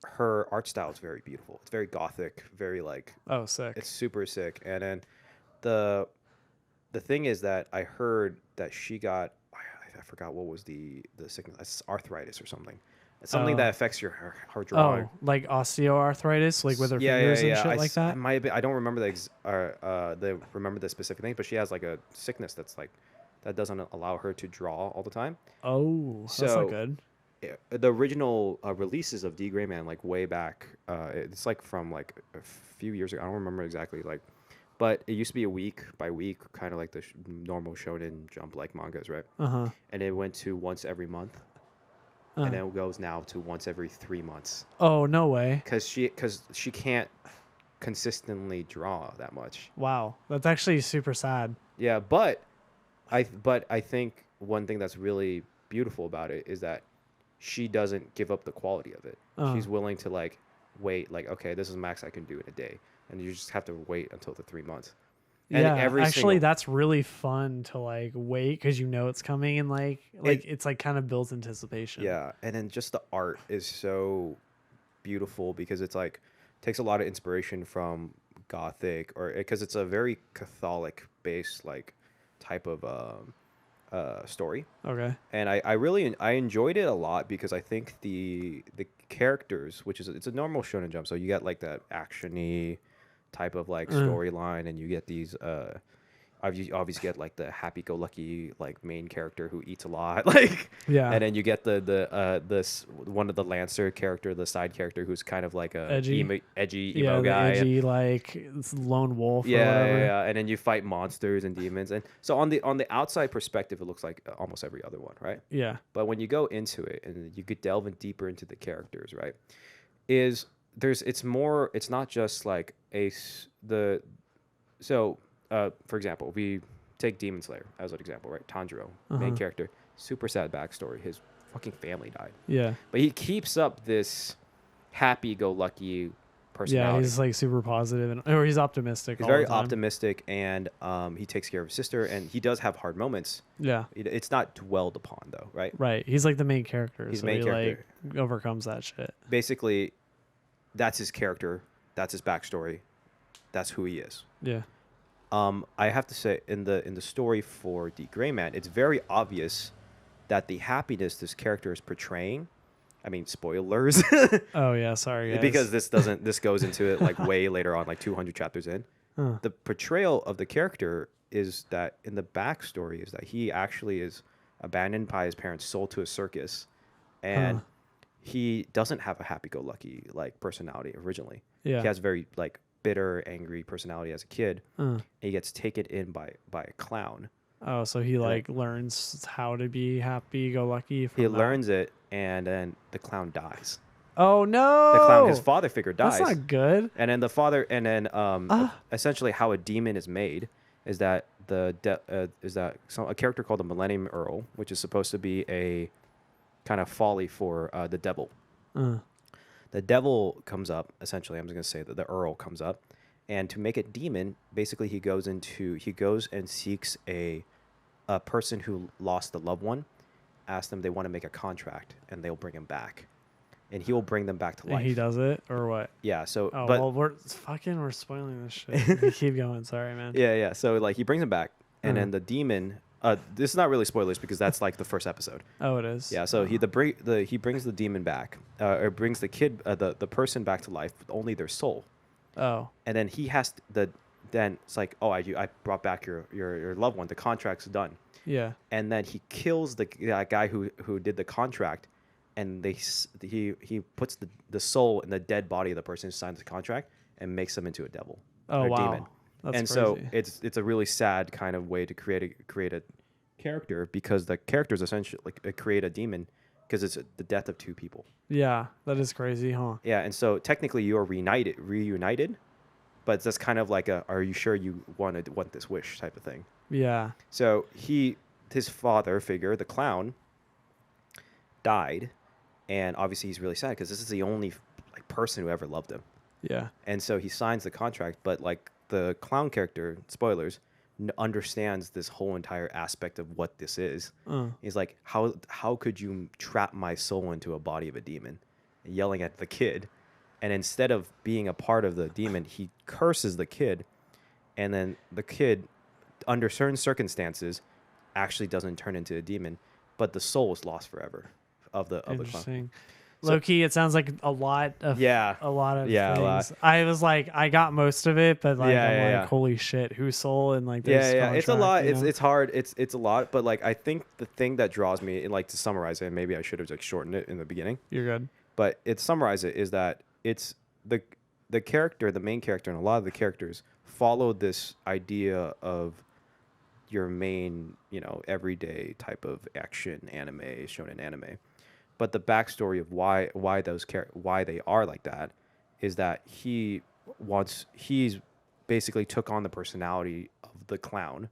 her art style is very beautiful. It's very gothic, very like sick. It's super sick. And then the thing is that I heard that she got, I forgot what was the sickness, arthritis or something. It's something that affects her drawing. Oh, like osteoarthritis, like with her fingers and shit like that. I don't remember the specific thing, but she has like a sickness that's like that doesn't allow her to draw all the time. Oh, that's not good. The original releases of D. Gray Man, like way back, it's like from like a few years ago. I don't remember exactly, like, but it used to be a week by week, kind of like the normal Shonen Jump like mangas, right? And it went to once every month, and then it goes now to once every 3 months. Oh, no way! Because she can't consistently draw that much. Wow, that's actually super sad. Yeah, but I think one thing that's really beautiful about it is that she doesn't give up the quality of it. She's willing to like wait, like, okay, this is max I can do in a day, and you just have to wait until the 3 months. And actually that's really fun to like wait because you know it's coming, and like it's like kind of builds anticipation. Yeah, and then just the art is so beautiful because it's like takes a lot of inspiration from Gothic, or because it's a very Catholic based like type of story. Okay. And I really enjoyed it a lot because I think the characters, which is it's a normal Shonen Jump, so you get like that action-y type of like storyline, and you get these obviously get like the happy-go-lucky like main character who eats a lot, like and then you get this one of the Lancer character, the side character who's kind of like a edgy emo guy, edgy like lone wolf. Yeah, or whatever. yeah, and then you fight monsters and demons, and so on the outside perspective, it looks like almost every other one, right? Yeah. But when you go into it and you could delve in deeper into the characters, right? It's not just like for example, we take Demon Slayer as an example, right? Tanjiro, main character, super sad backstory. His fucking family died. Yeah. But he keeps up this happy-go-lucky personality. Yeah, he's like super positive or he's optimistic. He's very optimistic, and he takes care of his sister, and he does have hard moments. Yeah. It's not dwelled upon though, right? Right. He's like the main character. He's so main character. Like overcomes that shit. Basically, that's his character. That's his backstory. That's who he is. Yeah. I have to say, in the story for the Gray Man, it's very obvious that the happiness this character is portraying. I mean, spoilers. Oh yeah, sorry guys. Because this goes into it like way later on, like 200 chapters in. The portrayal of the character is that in the backstory is that he actually is abandoned by his parents, sold to a circus, and he doesn't have a happy-go-lucky like personality originally. Yeah. He has very like bitter, angry personality as a kid. He gets taken in by a clown. Oh, so he like learns how to be happy-go-lucky. He learns it, and then the clown dies. Oh no! The clown, his father figure, dies. That's not good. And then the father, and then essentially how a demon is made is that a character called the Millennium Earl, which is supposed to be a kind of folly for the devil. The devil comes up, essentially. I'm just gonna say that the Earl comes up, and to make it demon, basically he goes and seeks a person who lost a loved one, asks them they want to make a contract, and they'll bring him back, and he will bring them back to life. And he does it, or what? Yeah. So, well, we're spoiling this shit. Keep going. Sorry, man. Yeah. So like he brings him back, and then the demon. This is not really spoilers because that's like the first episode. Oh, it is. Yeah. So he brings the demon back, or brings the kid, the person back to life with only their soul. Oh. And then he has then it's like, oh, I brought back your loved one. The contract's done. Yeah. And then he kills the guy who did the contract, and he puts the soul in the dead body of the person who signed the contract and makes them into a devil. Oh, wow. Demon. That's and crazy. so it's a really sad kind of way to create a character, because the characters essentially create a demon because it's the death of two people. Yeah, that is crazy, huh? Yeah, and so technically you are reunited, but that's kind of like are you sure you want this wish type of thing. Yeah. So his father figure, the clown, died, and obviously he's really sad because this is the only like person who ever loved him. Yeah. And so he signs the contract, but like the clown character, spoilers, understands this whole entire aspect of what this is. He's like, how could you trap my soul into a body of a demon? Yelling at the kid, and instead of being a part of the demon, he curses the kid, and then the kid, under certain circumstances, actually doesn't turn into a demon, but the soul is lost forever of the clown. Interesting. Low key, it sounds like a lot of things. A lot. I was like, I got most of it, but like, I'm like, yeah. holy shit, whose soul? And like, It's a lot. You know? It's hard. It's a lot. But like, I think the thing that draws me, and like to summarize it, and maybe I should have like shortened it in the beginning. You're good. But summarize it is that it's the character, the main character, and a lot of the characters follow this idea of your main, everyday type of action anime, shonen anime. But the backstory of why they are like that is that he's basically took on the personality of the clown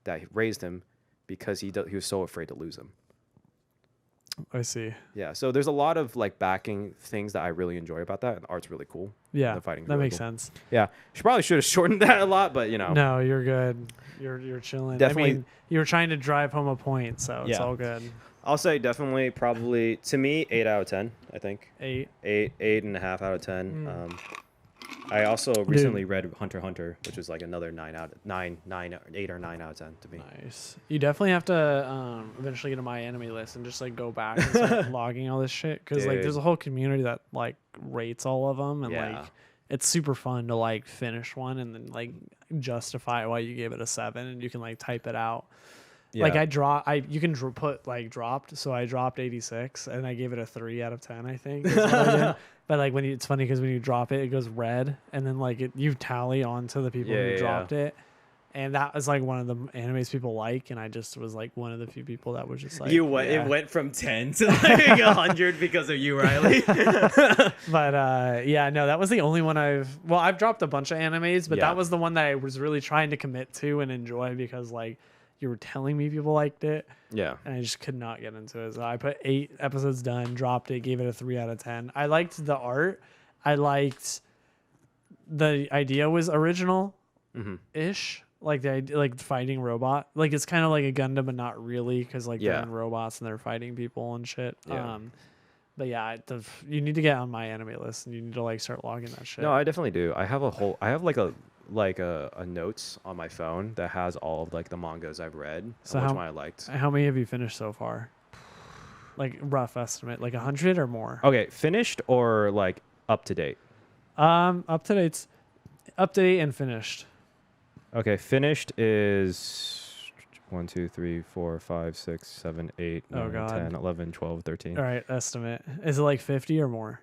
that raised him because he was so afraid to lose him. I see. Yeah, so there's a lot of like backing things that I really enjoy about that, and the art's really cool. Yeah, the fighting that really makes cool. sense. Yeah, probably should have shortened that a lot, but No, you're good. You're chilling. Definitely. I mean, you were trying to drive home a point, so it's all good. I'll say definitely, probably to me, 8 out of 10. I think 8.5 out of 10. I also recently read Hunter x Hunter, which is like another 8 or 9 out of 10 to me. Nice. You definitely have to eventually get on my anime list and just like go back and start logging all this shit, because like there's a whole community that like rates all of them, and like it's super fun to like finish one and then like justify why you gave it a 7, and you can like type it out. Yeah. Like you can put like dropped. So I dropped 86 and I gave it a 3 out of 10, I think. Is what I did. But like it's funny because when you drop it, it goes red, and then like you tally onto the people who dropped it. And that was like one of the animes people like, and I just was like one of the few people that was just like it went from 10 to like 100 because of you, Riley. But yeah, no, that was the only one I've dropped a bunch of animes, but that was the one that I was really trying to commit to and enjoy because like you were telling me people liked it. Yeah. And I just could not get into it. So I put 8 episodes done, dropped it, gave it a 3 out of 10. I liked the art. I liked the idea was original ish. Like the idea, like fighting robot. Like it's kind of like a Gundam, but not really, because like they're in robots and they're fighting people and shit. Yeah. But yeah, you need to get on my anime list and you need to like start logging that shit. No, I definitely do. I have like a notes on my phone that has all of like the mangas I've read, So which one I liked. How many have you finished so far? Like rough estimate, like 100 or more. Okay, finished or like up to date? Up to date and finished. Okay, finished is 1, 2, 3, 4, 5, 6, 7, 8, 9, 10, 11, 12, 13. All right, estimate. Is it like 50 or more?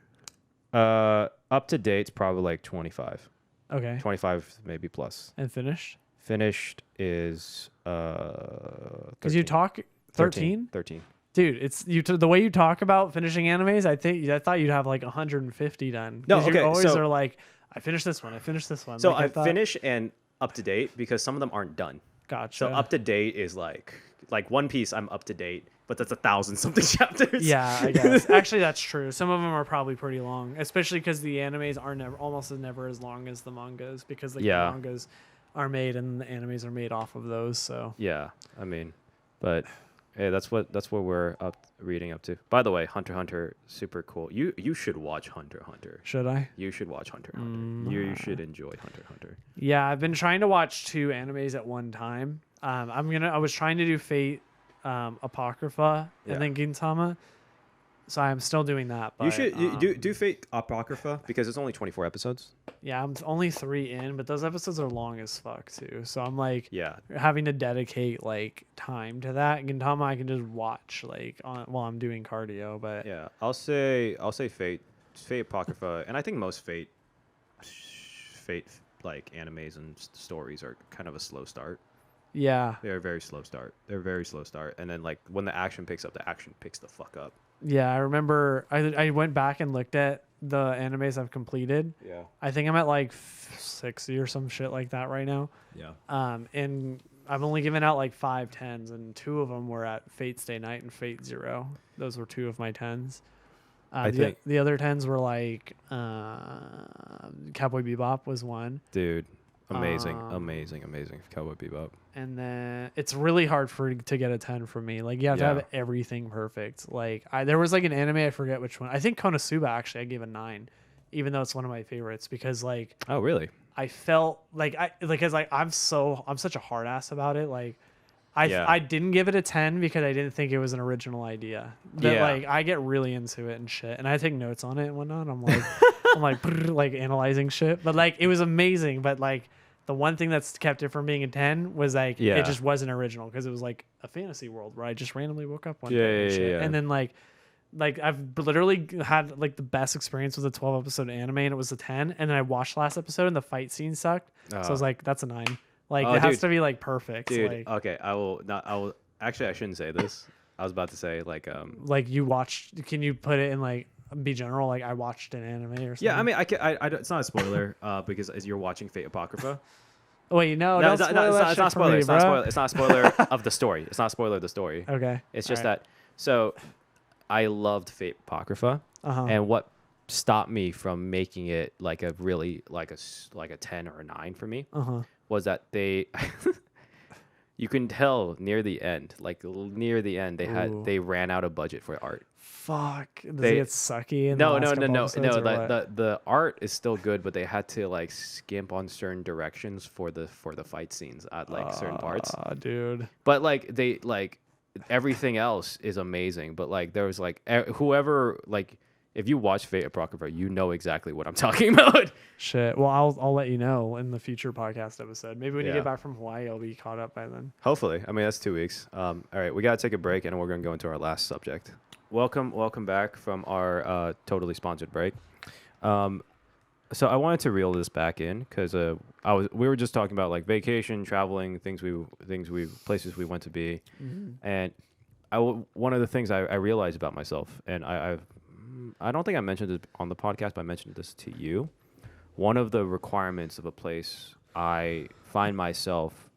Up to date's probably like 25. Okay. 25 maybe plus. And finished? Finished is Because you talk 13? 13. Dude, it's the way you talk about finishing animes. I thought you'd have like 150 done. No, okay. You always are like, I finished this one. I finished this one. So like, I finish and up to date because some of them aren't done. Gotcha. So up to date is like One Piece. I'm up to date, but that's 1,000 something chapters. Yeah, I guess. Actually, that's true. Some of them are probably pretty long, especially because the animes are almost never as long as the mangas because the mangas are made and the animes are made off of those. So yeah, I mean, but hey, that's what we're reading up to. By the way, Hunter x Hunter, super cool. You should watch Hunter x Hunter. Should I? You should watch Hunter x Hunter. You should enjoy Hunter x Hunter. Yeah, I've been trying to watch 2 animes at one time. I was trying to do Fate, Apocrypha, and then Gintama. So I'm still doing that. But, you should do Fate Apocrypha because it's only 24 episodes. Yeah, I'm only 3 in, but those episodes are long as fuck too. So I'm like, having to dedicate like time to that. Gintama I can just watch like while I'm doing cardio. But yeah, I'll say Fate Apocrypha, and I think most Fate like animes and stories are kind of a slow start. Yeah, they're a very slow start. And then like when the action picks up, the action picks the fuck up. Yeah, I remember I went back and looked at the animes I've completed. Yeah. I think I'm at like 60 or some shit like that right now. Yeah. And I've only given out like 5 10s, and 2 of them were at Fate Stay Night and Fate Zero. Those were 2 of my 10s. I think the other 10s were like Cowboy Bebop was one. Dude, amazing Cowboy Bebop. And then it's really hard to get a 10 from me. Like you have to have everything perfect. Like there was like an anime, I forget which one. I think Konosuba actually I gave a 9, even though it's one of my favorites because like oh really? I felt like I'm such a hard ass about it. Like I didn't give it a 10 because I didn't think it was an original idea. But like I get really into it and shit, and I take notes on it and whatnot. I'm like like analyzing shit. But like it was amazing. But like the one thing that's kept it from being a 10 was like it just wasn't original because it was like a fantasy world where I just randomly woke up one day and shit. And then like I've literally had like the best experience with a 12 episode anime and it was a 10, and then I watched last episode and the fight scene sucked. So I was like, that's a 9. Like it has to be like perfect. Dude, like, okay, I will actually I shouldn't say this. I was about to say like you watched, can you put it in like be general, like I watched an anime or something? Yeah, I mean I it's not a spoiler because as you're watching Fate Apocrypha. Wait, no, it's not spoiler. It's not a spoiler of the story. It's not a spoiler of the story. Okay. It's just that. So, I loved Fate Apocrypha, and what stopped me from making it like a really like a 10 or a 9 for me was that they. You can tell near the end they ran out of budget for art. Fuck. Does it get sucky? In No. The art is still good, but they had to like skimp on certain directions for the fight scenes at like certain parts. Dude. But like everything else is amazing. But like there was like whoever like if you watch Fate Apocrypha, you know exactly what I'm talking about. Shit. Well, I'll let you know in the future podcast episode. Maybe when you get back from Hawaii, I'll be caught up by then. Hopefully. I mean, that's 2 weeks. All right, we got to take a break, and we're going to go into our last subject. Welcome back from our totally sponsored break. So I wanted to reel this back in because we were just talking about like vacation, traveling, places we went to be, and one of the things I realized about myself, and I don't think I mentioned it on the podcast, but I mentioned this to you. One of the requirements of a place I find myself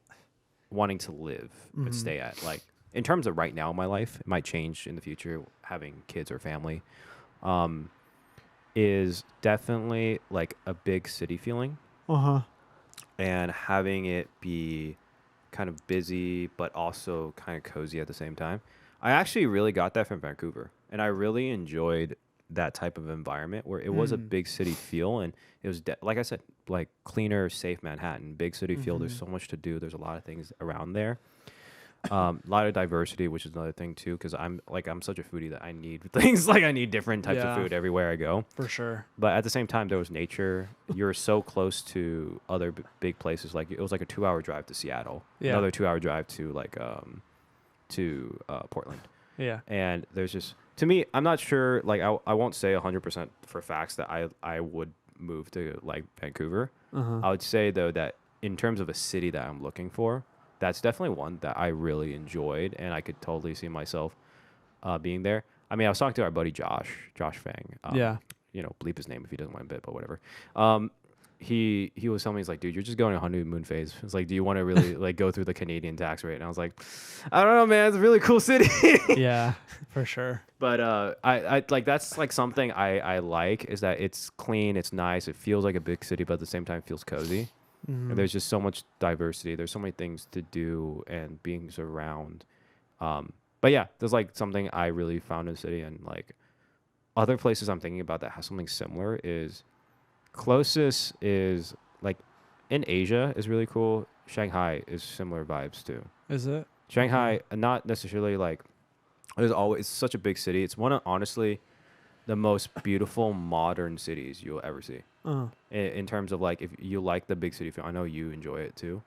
wanting to live and stay at, like in terms of right now in my life, it might change in the future, having kids or family, is definitely like a big city feeling. And having it be kind of busy, but also kind of cozy at the same time. I actually really got that from Vancouver, and I really enjoyed that type of environment where it was a big city feel, and it was like I said, like cleaner, safe Manhattan, big city feel. There's so much to do. There's a lot of things around there. A lot of diversity, which is another thing too, because I'm such a foodie that I need things, like I need different types of food everywhere I go. For sure. But at the same time, there was nature. You're so close to other big places. Like it was like a 2-hour drive to Seattle, another 2-hour drive to like Portland. Yeah. And there's just, to me, I'm not sure, like I won't say 100% for facts that I would move to like Vancouver. I would say though that in terms of a city that I'm looking for, that's definitely one that I really enjoyed, and I could totally see myself being there. I mean, I was talking to our buddy Josh Fang. You know, bleep his name if he doesn't want to bit, but whatever. He was telling me, he's like, dude, you're just going a honeymoon phase. It's like, do you want to really like go through the Canadian tax rate? And I was like, I don't know, man. It's a really cool city. Yeah, for sure. But I like, that's like something I like, is that it's clean, it's nice, it feels like a big city, but at the same time feels cozy. And there's just so much diversity. There's so many things to do and being around. But yeah, there's like something I really found in the city, and like other places I'm thinking about that has something similar is closest is like in Asia is really cool. Shanghai is similar vibes too. Is it? Shanghai, not necessarily like, it's such a big city. It's one of, honestly, the most beautiful modern cities you'll ever see. In terms of like, if you like the big city feel, I know you enjoy it too.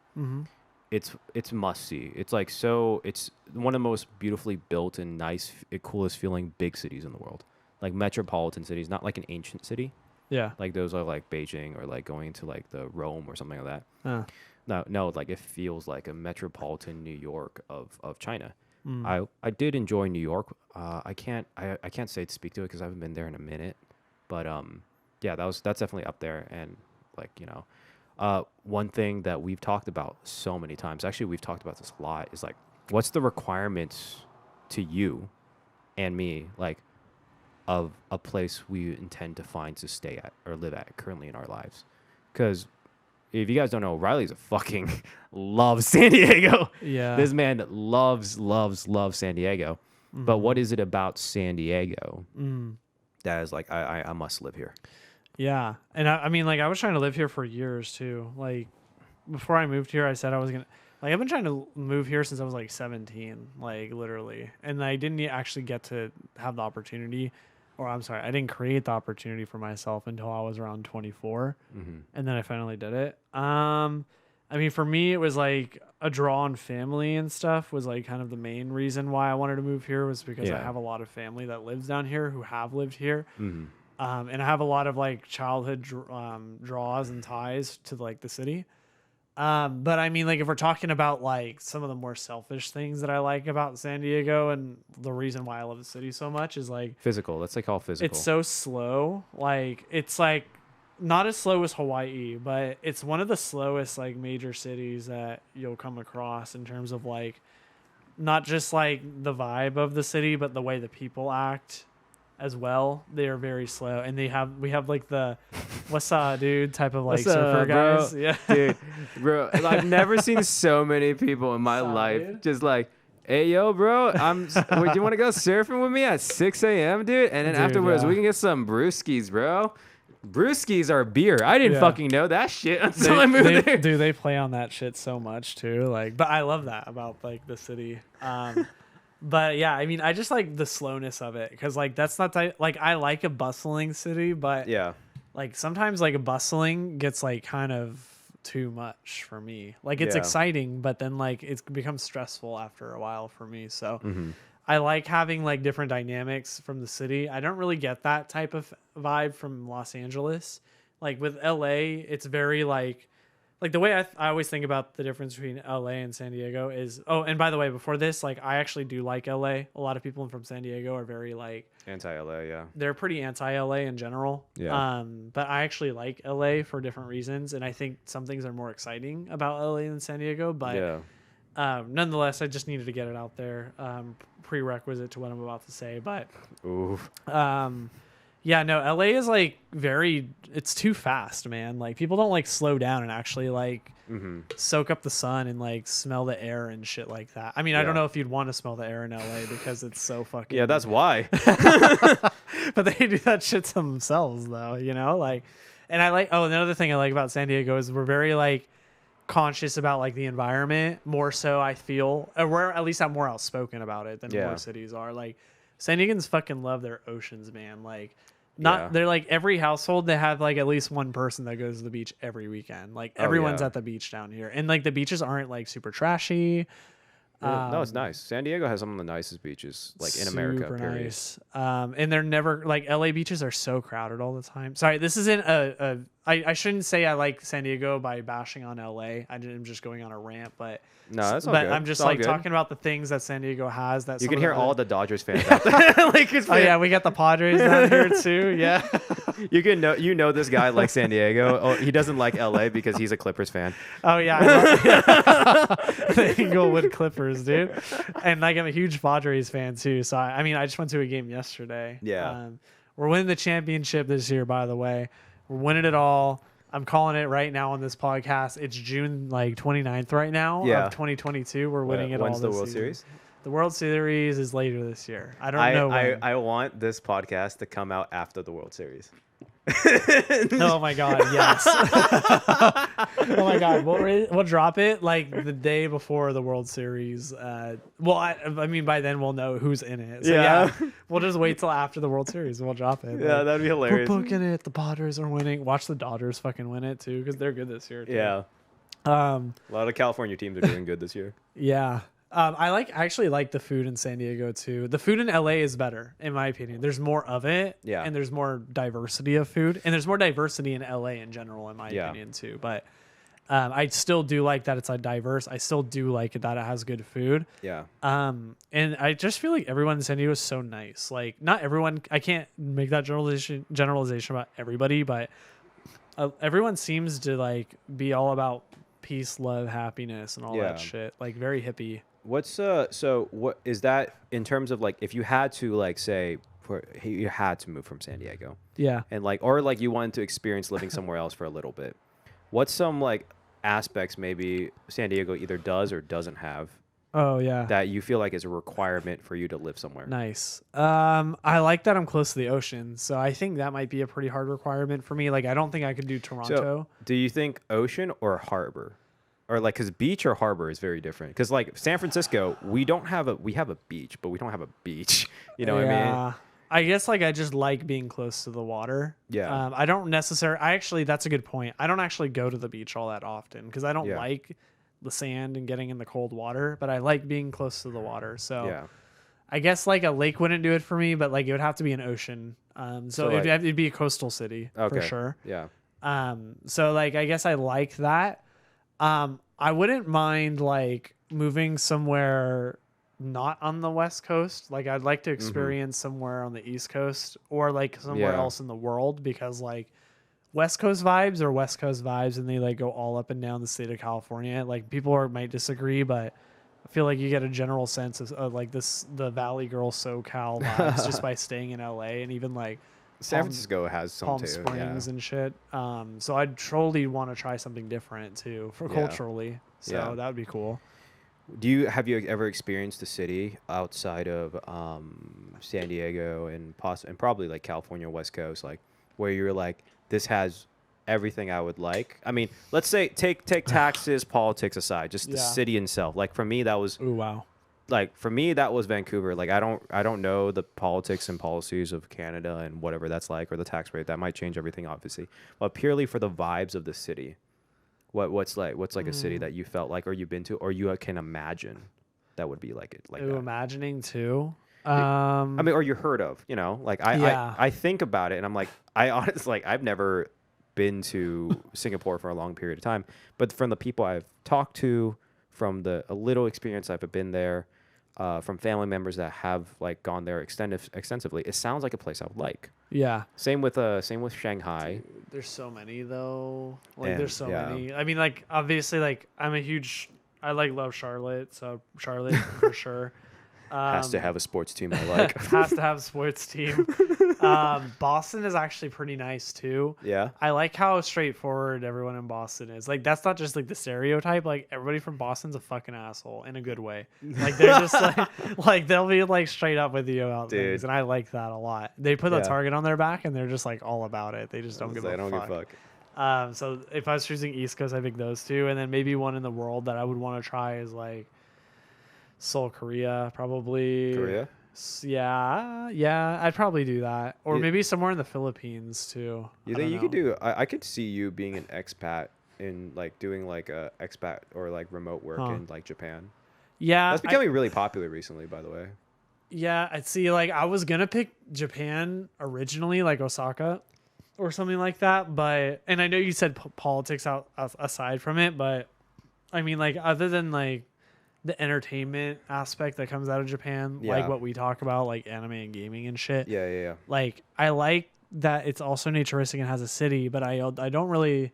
It's must see. It's like, so it's one of the most beautifully built and nice, coolest feeling big cities in the world. Like metropolitan cities, not like an ancient city. Yeah. Like those are like Beijing or like going to like the Rome or something like that. No, like it feels like a metropolitan New York of China. I did enjoy New York. I can't say to speak to it because I haven't been there in a minute, but yeah, that's definitely up there. And like, you know, one thing that we've talked about so many times, actually we've talked about this a lot, is like, what's the requirements to you and me, like, of a place we intend to find to stay at or live at currently in our lives? Because if you guys don't know, Riley's a fucking loves San Diego. Yeah. This man loves San Diego. But what is it about San Diego that is like, I must live here? Yeah. And I mean, like, I was trying to live here for years too. Like, before I moved here, I said I was going to, like, I've been trying to move here since I was like 17, like literally. And I didn't actually get to have the opportunity, or I'm sorry, I didn't create the opportunity for myself until I was around 24. And then I finally did it. I mean, for me, it was like a draw on family and stuff was like kind of the main reason why I wanted to move here, was because I have a lot of family that lives down here who have lived here. And I have a lot of like childhood draws and ties to like the city. But I mean, like, if we're talking about like some of the more selfish things that I like about San Diego, and the reason why I love the city so much is like physical. Let's like call physical. It's so slow. Like, it's like not as slow as Hawaii, but it's one of the slowest like major cities that you'll come across in terms of like not just like the vibe of the city, but the way the people act as well. They are very slow, and we have like the what's up, dude type of like surfer guys. Bro? Yeah, dude, bro. I've never seen so many people in my life dude? just like, hey, yo, bro, would you want to go surfing with me at 6 a.m., dude? And then afterwards, we can get some brewskis, bro. Brewskis are beer. I didn't fucking know that shit until I moved there. Dude, they play on that shit so much too. Like, but I love that about like the city. But yeah, I mean, I just like the slowness of it because like that's not like I like a bustling city, but Yeah. like sometimes like a bustling gets like kind of too much for me. Like it's Yeah. exciting, but then like it's becomes stressful after a while for me. So Mm-hmm. I like having like different dynamics from the city. I don't really get that type of vibe from Los Angeles. Like with LA, it's very like the way I always think about the difference between LA and San Diego is, oh, and by the way, before this, like I actually do like LA. A lot of people from San Diego are very like Anti-LA, yeah. they're pretty anti-LA in general. Yeah. But I actually like LA for different reasons, and I think some things are more exciting about LA than San Diego. But Yeah. nonetheless, I just needed to get it out there. Prerequisite to what I'm about to say, but Ooh. yeah, no, LA is like it's too fast, man. Like people don't like slow down and actually like soak up the sun and like smell the air and shit like that. I mean, I don't know if you'd want to smell the air in LA because it's so fucking. Yeah, that's why. But they do that shit to themselves though, you know? Like, and I like, oh, another thing I like about San Diego is we're very like conscious about like the environment more so I feel, or we're at least I'm more outspoken about it than more cities are. Like San Diegans fucking love their oceans, man. Like they're like every household they have like at least one person that goes to the beach every weekend. Like everyone's at the beach down here, and like the beaches aren't like super trashy. No, it's nice. San Diego has some of the nicest beaches like in America, Super period. nice. And they're never like LA beaches are so crowded all the time. Sorry, this isn't I shouldn't say I like San Diego by bashing on LA. I'm just going on a rant, but No, that's all but good. I'm just It's all like good. talking about the things that San Diego has that You some can of hear the all other- the Dodgers fans out there. Like, it's Oh yeah, we got the Padres down here tue. Yeah. You can know this guy like San Diego. Oh, he doesn't like LA because he's a Clippers fan. Oh yeah, I love the Inglewood Clippers, dude. And like I'm a huge Padres fan too. So I mean, I just went to a game yesterday. Yeah. We're winning the championship this year, by the way. We're winning it all. I'm calling it right now on this podcast. It's June like 29th right now Yeah. of 2022. We're winning it all. When's the this World season. Series? The World Series is later this year. I don't know when. I want this podcast to come out after the World Series. Oh my god, yes. Oh my god, we'll drop it like the day before the World Series. Well, I mean by then we'll know who's in it. So yeah, we'll just wait till after the World Series and we'll drop it. Yeah, Like, that'd be hilarious. we're booking it. The Padres are winning. Watch the Dodgers fucking win it too because they're good this year. Too. Yeah. A lot of California teams are doing good this year. Yeah. I actually like the food in San Diego too. The food in LA is better, in my opinion. There's more of it, Yeah. and there's more diversity of food, and there's more diversity in LA in general, in my opinion too. But I still do like that it's like diverse. I still do like that it has good food. Yeah. And I just feel like everyone in San Diego is so nice. Like not everyone. I can't make that generalization about everybody, but everyone seems to like be all about peace, love, happiness, and all that shit. Like very hippie. What's so what is that in terms of like if you had to like say you had to move from San Diego Yeah. and like or like you wanted to experience living somewhere else for a little bit, what's some like aspects maybe San Diego either does or doesn't have Oh yeah. that you feel like is a requirement for you to live somewhere? Nice. I like that I'm close to the ocean, so I think that might be a pretty hard requirement for me. Like I don't think I could do Toronto. So, do you think ocean or harbor? Or like, because beach or harbor is very different. Because like San Francisco, we have a beach, but we don't have a beach. You know what I mean? I guess like I just like being close to the water. Yeah. I don't necessarily. That's a good point. I don't actually go to the beach all that often because I don't like the sand and getting in the cold water. But I like being close to the water. So Yeah. I guess like a lake wouldn't do it for me, but like it would have to be an ocean. So like- it'd be a coastal city for sure. Yeah. So like I guess I like that. I wouldn't mind like moving somewhere not on the West Coast. Like I'd like to experience somewhere on the East Coast or like somewhere else in the world because like West Coast vibes are West Coast vibes and they like go all up and down the state of California. Like people might disagree, but I feel like you get a general sense of like the Valley Girl SoCal vibes just by staying in LA and even like San Francisco has some Palm too. Springs and shit. So I'd totally want to try something different too for culturally. So that would be cool. Have you ever experienced the city outside of San Diego and probably like California West Coast, like where you're like this has everything I would like? I mean, let's say take taxes, politics aside, just the city itself. Like for me, that was Ooh wow. like for me that was Vancouver. Like I don't know the politics and policies of Canada and whatever that's like, or the tax rate. That might change everything, obviously. But purely for the vibes of the city, what's like a city that you felt like, or you've been to, or you can imagine that would be like it, like that. Imagining too. I mean, or you heard of, you know, like I think about it and I'm like, I honestly, like, I've never been to Singapore for a long period of time, but from the people I've talked to, from a little experience I've been there, from family members that have like gone there extensively, it sounds like a place I would like. Yeah. Same with Shanghai. Dude, there's so many though. Like And, there's so yeah. many. I mean, like obviously, like I like love Charlotte, so Charlotte for sure. Has to have a sports team I like. Has to have a sports team. Boston is actually pretty nice too. Yeah. I like how straightforward everyone in Boston is. Like that's not just like the stereotype. Like everybody from Boston's a fucking asshole in a good way. Like they're just like they'll be like straight up with you about things, and I like that a lot. They put a target on their back and they're just like all about it. They just don't give a fuck. So if I was choosing East Coast, I think those two, and then maybe one in the world that I would want to try is like Seoul, Korea, probably. Korea? Yeah, I'd probably do that, or maybe somewhere in the Philippines too. You think you could do? I could see you being an expat in like doing like a expat or like remote work in like Japan. Yeah, that's becoming really popular recently, by the way. Yeah, I'd see. Like I was gonna pick Japan originally, like Osaka or something like that, and I know you said politics aside from it, but I mean, like other than like the entertainment aspect that comes out of Japan, like what we talk about, like anime and gaming and shit. Yeah. Like I like that it's also naturistic and has a city, but I don't really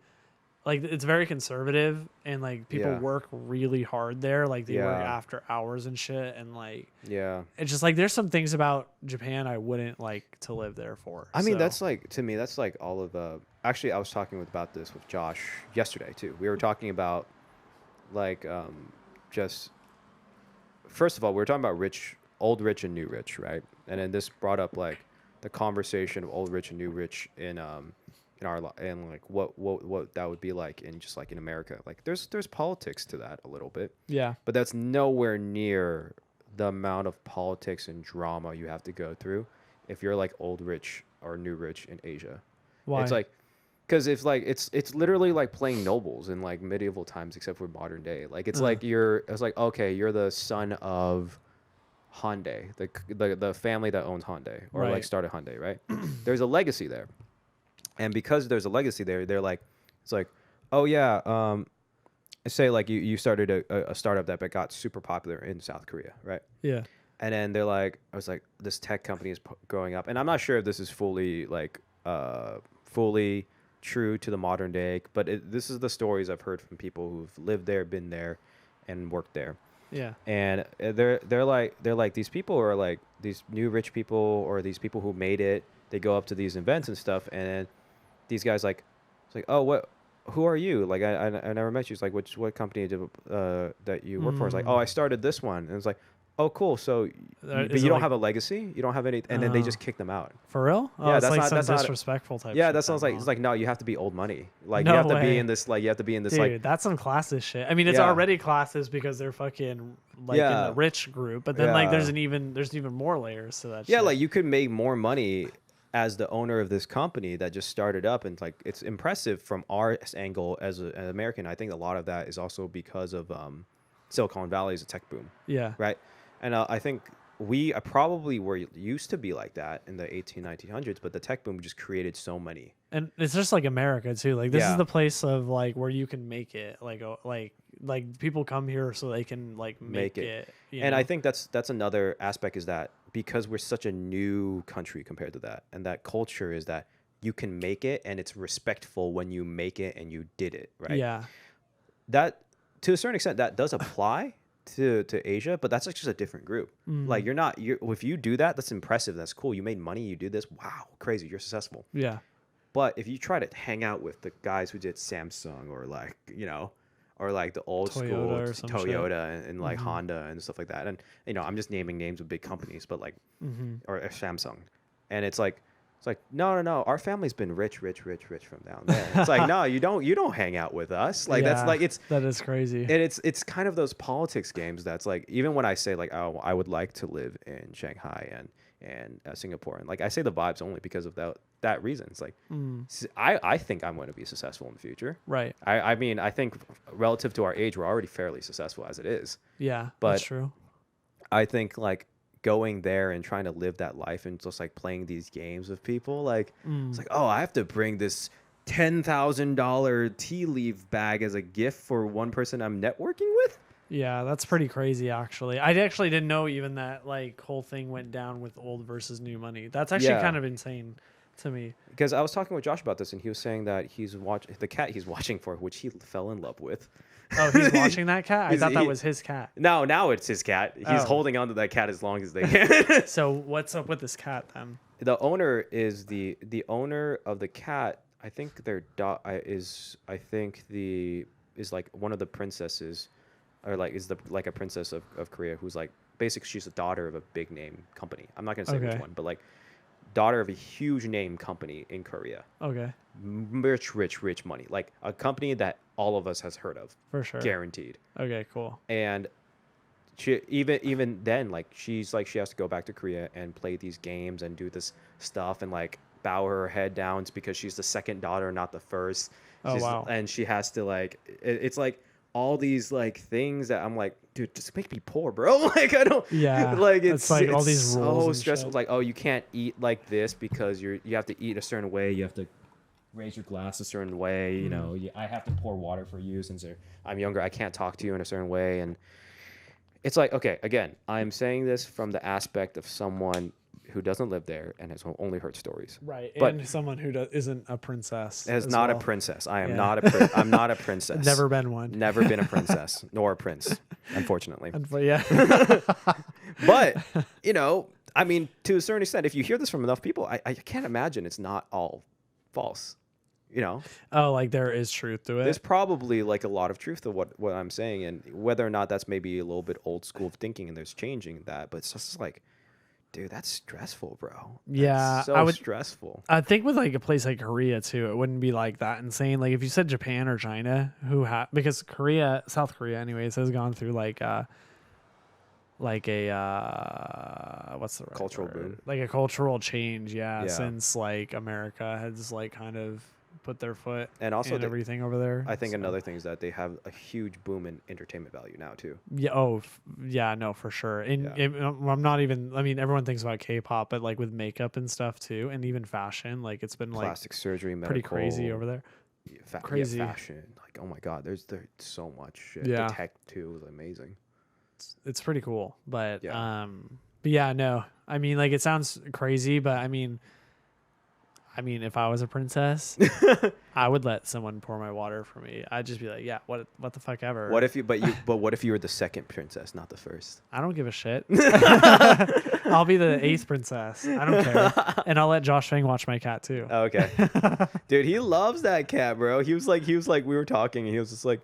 like. It's very conservative and like people work really hard there. Like they work after hours and shit, and like it's just like there's some things about Japan I wouldn't like to live there for. I mean, that's like, to me, that's like all of actually I was talking about this with Josh yesterday too. We were talking about like just. First of all, we were talking about old rich and new rich, right? And then this brought up like the conversation of old rich and new rich in like what that would be like in just like in America. Like there's politics to that a little bit. Yeah. But that's nowhere near the amount of politics and drama you have to go through if you're like old rich or new rich in Asia. Why? It's like, because it's like it's literally like playing nobles in like medieval times, except for modern day. Like it's like it's like, okay, you're the son of Hyundai, the family that owns Hyundai or like started Hyundai, right? There's a legacy there, and because there's a legacy there, they're like, it's like, oh yeah, say like you started a startup that got super popular in South Korea, right? Yeah. And then they're like, I was like, this tech company is growing up, and I'm not sure if this is fully true to the modern day, but this is the stories I've heard from people who've lived there, been there, and worked there. Yeah. And they're like these people are like these new rich people or these people who made it. They go up to these events and stuff, and these guys like, it's like, oh, who are you? Like I never met you. It's like what company that you work for? It's like, oh, I started this one, and it's like, oh, cool. So, but you don't have a legacy. You don't have any, and then they just kick them out. For real? Oh, yeah, that's like that's some disrespectful type. Yeah, that sounds like it's like no, you have to be old money. Like you have to be in this. Like you have to be in this. Dude, like that's some classist shit. I mean, it's already classist because they're fucking like in the rich group, but then like there's even more layers to that. Yeah, shit. like you could make more money as the owner of this company that just started up, and like it's impressive from our angle as an American. I think a lot of that is also because of Silicon Valley is a tech boom. Yeah. Right. And I think we probably were used to be like that in the 1900s, but the tech boom just created so many. And it's just like America too. Like this is the place of like where you can make it. Like people come here so they can like make it. And I think that's another aspect is that because we're such a new country compared to that, and that culture is that you can make it and it's respectful when you make it and you did it, right? Yeah. That to a certain extent that does apply to Asia, but that's like just a different group. Like if you do that, that's impressive. That's cool. You made money. You do this. Wow, crazy. You're successful. Yeah. But if you try to hang out with the guys who did Samsung or like or like the old Toyota school Toyota and like Honda and stuff like that, and I'm just naming names of big companies, but like or Samsung, and it's like It's like, no. Our family's been rich from down there. It's like, no, you don't hang out with us. Like that's like that is crazy. and it's kind of those politics games that's like, even when I say like, oh, I would like to live in Shanghai and Singapore, and like I say the vibes only because of that reason. It's like I think I'm going to be successful in the future. Right. I mean, I think relative to our age, we're already fairly successful as it is. Yeah, But that's true. I think like going there and trying to live that life and just like playing these games with people, like it's like, oh, I have to bring this $10,000 tea leaf bag as a gift for one person I'm networking with. Yeah, that's pretty crazy, actually. I actually didn't know even that like whole thing went down with old versus new money. That's actually kind of insane to me. Because I was talking with Josh about this, and he was saying that he's watching the cat he's watching for, which he fell in love with. Oh, he's watching that cat? I thought that was his cat. No, now it's his cat. He's holding on to that cat as long as they can. So what's up with this cat then? The owner is the owner of the cat. I think their dog is like one of the princesses, or like is like a princess of Korea who's like basically she's a daughter of a big name company. I'm not gonna say which one, but like daughter of a huge name company in Korea. Okay. Rich money, like a company that all of us has heard of For sure. guaranteed. Okay, cool. And she even then, like she's like she has to go back to Korea and play these games and do this stuff and like bow her head down because she's the second daughter, not the first. Wow. And she has to like it's like all these like things that I'm like, dude, just make me poor, bro. Like I don't. Yeah. Like it's like all these rules. So and stressful. shit. Like, oh, you can't eat like this because you have to eat a certain way. You have to raise your glass a certain way. You know, I have to pour water for you since I'm younger. I can't talk to you in a certain way. And it's like, okay, again, I'm saying this from the aspect of someone who doesn't live there and has only heard stories. Right, But and someone who isn't a princess. is as not well. a princess. I am Yeah. I'm not a princess. Never been one. Never been a princess nor a prince, unfortunately. But yeah. But, you know, I mean, to a certain extent, if you hear this from enough people, I can't imagine it's not all false. You know, Oh, like there is truth to it. there's probably like a lot of truth to what I'm saying, and whether or not that's maybe a little bit old school thinking and there's changing that, but it's just like, dude, that's stressful, bro. That's Yeah, so I would- stressful. I think with like a place like Korea too, it wouldn't be like that insane. Like if you said Japan or China, because South Korea, anyways, has gone through like a what's the right Cultural word? boom. Like a cultural change, Yeah. since like America has like kind of put their foot And also in everything over there. I think So- another thing is that they have a huge boom in entertainment value now too. Yeah. Oh, yeah. No, for sure. And I'm not even. I mean, everyone thinks about K-pop, but like with makeup and stuff too, and even fashion, like it's been Plastic surgery, medical, pretty crazy over there. Crazy. fashion. Like, oh my god, there's so much shit. Yeah. The tech too is amazing. It's pretty cool, but Yeah. but yeah, no. I mean, like it sounds crazy, but I mean, if I was a princess, I would let someone pour my water for me. I'd just be like, yeah, what the fuck ever. What if you were the second princess, not the first? I don't give a shit. I'll be the 8th princess. I don't care. And I'll let Josh Fang watch my cat too. Oh, okay. Dude, he loves that cat, bro. He was like, we were talking and he was just like,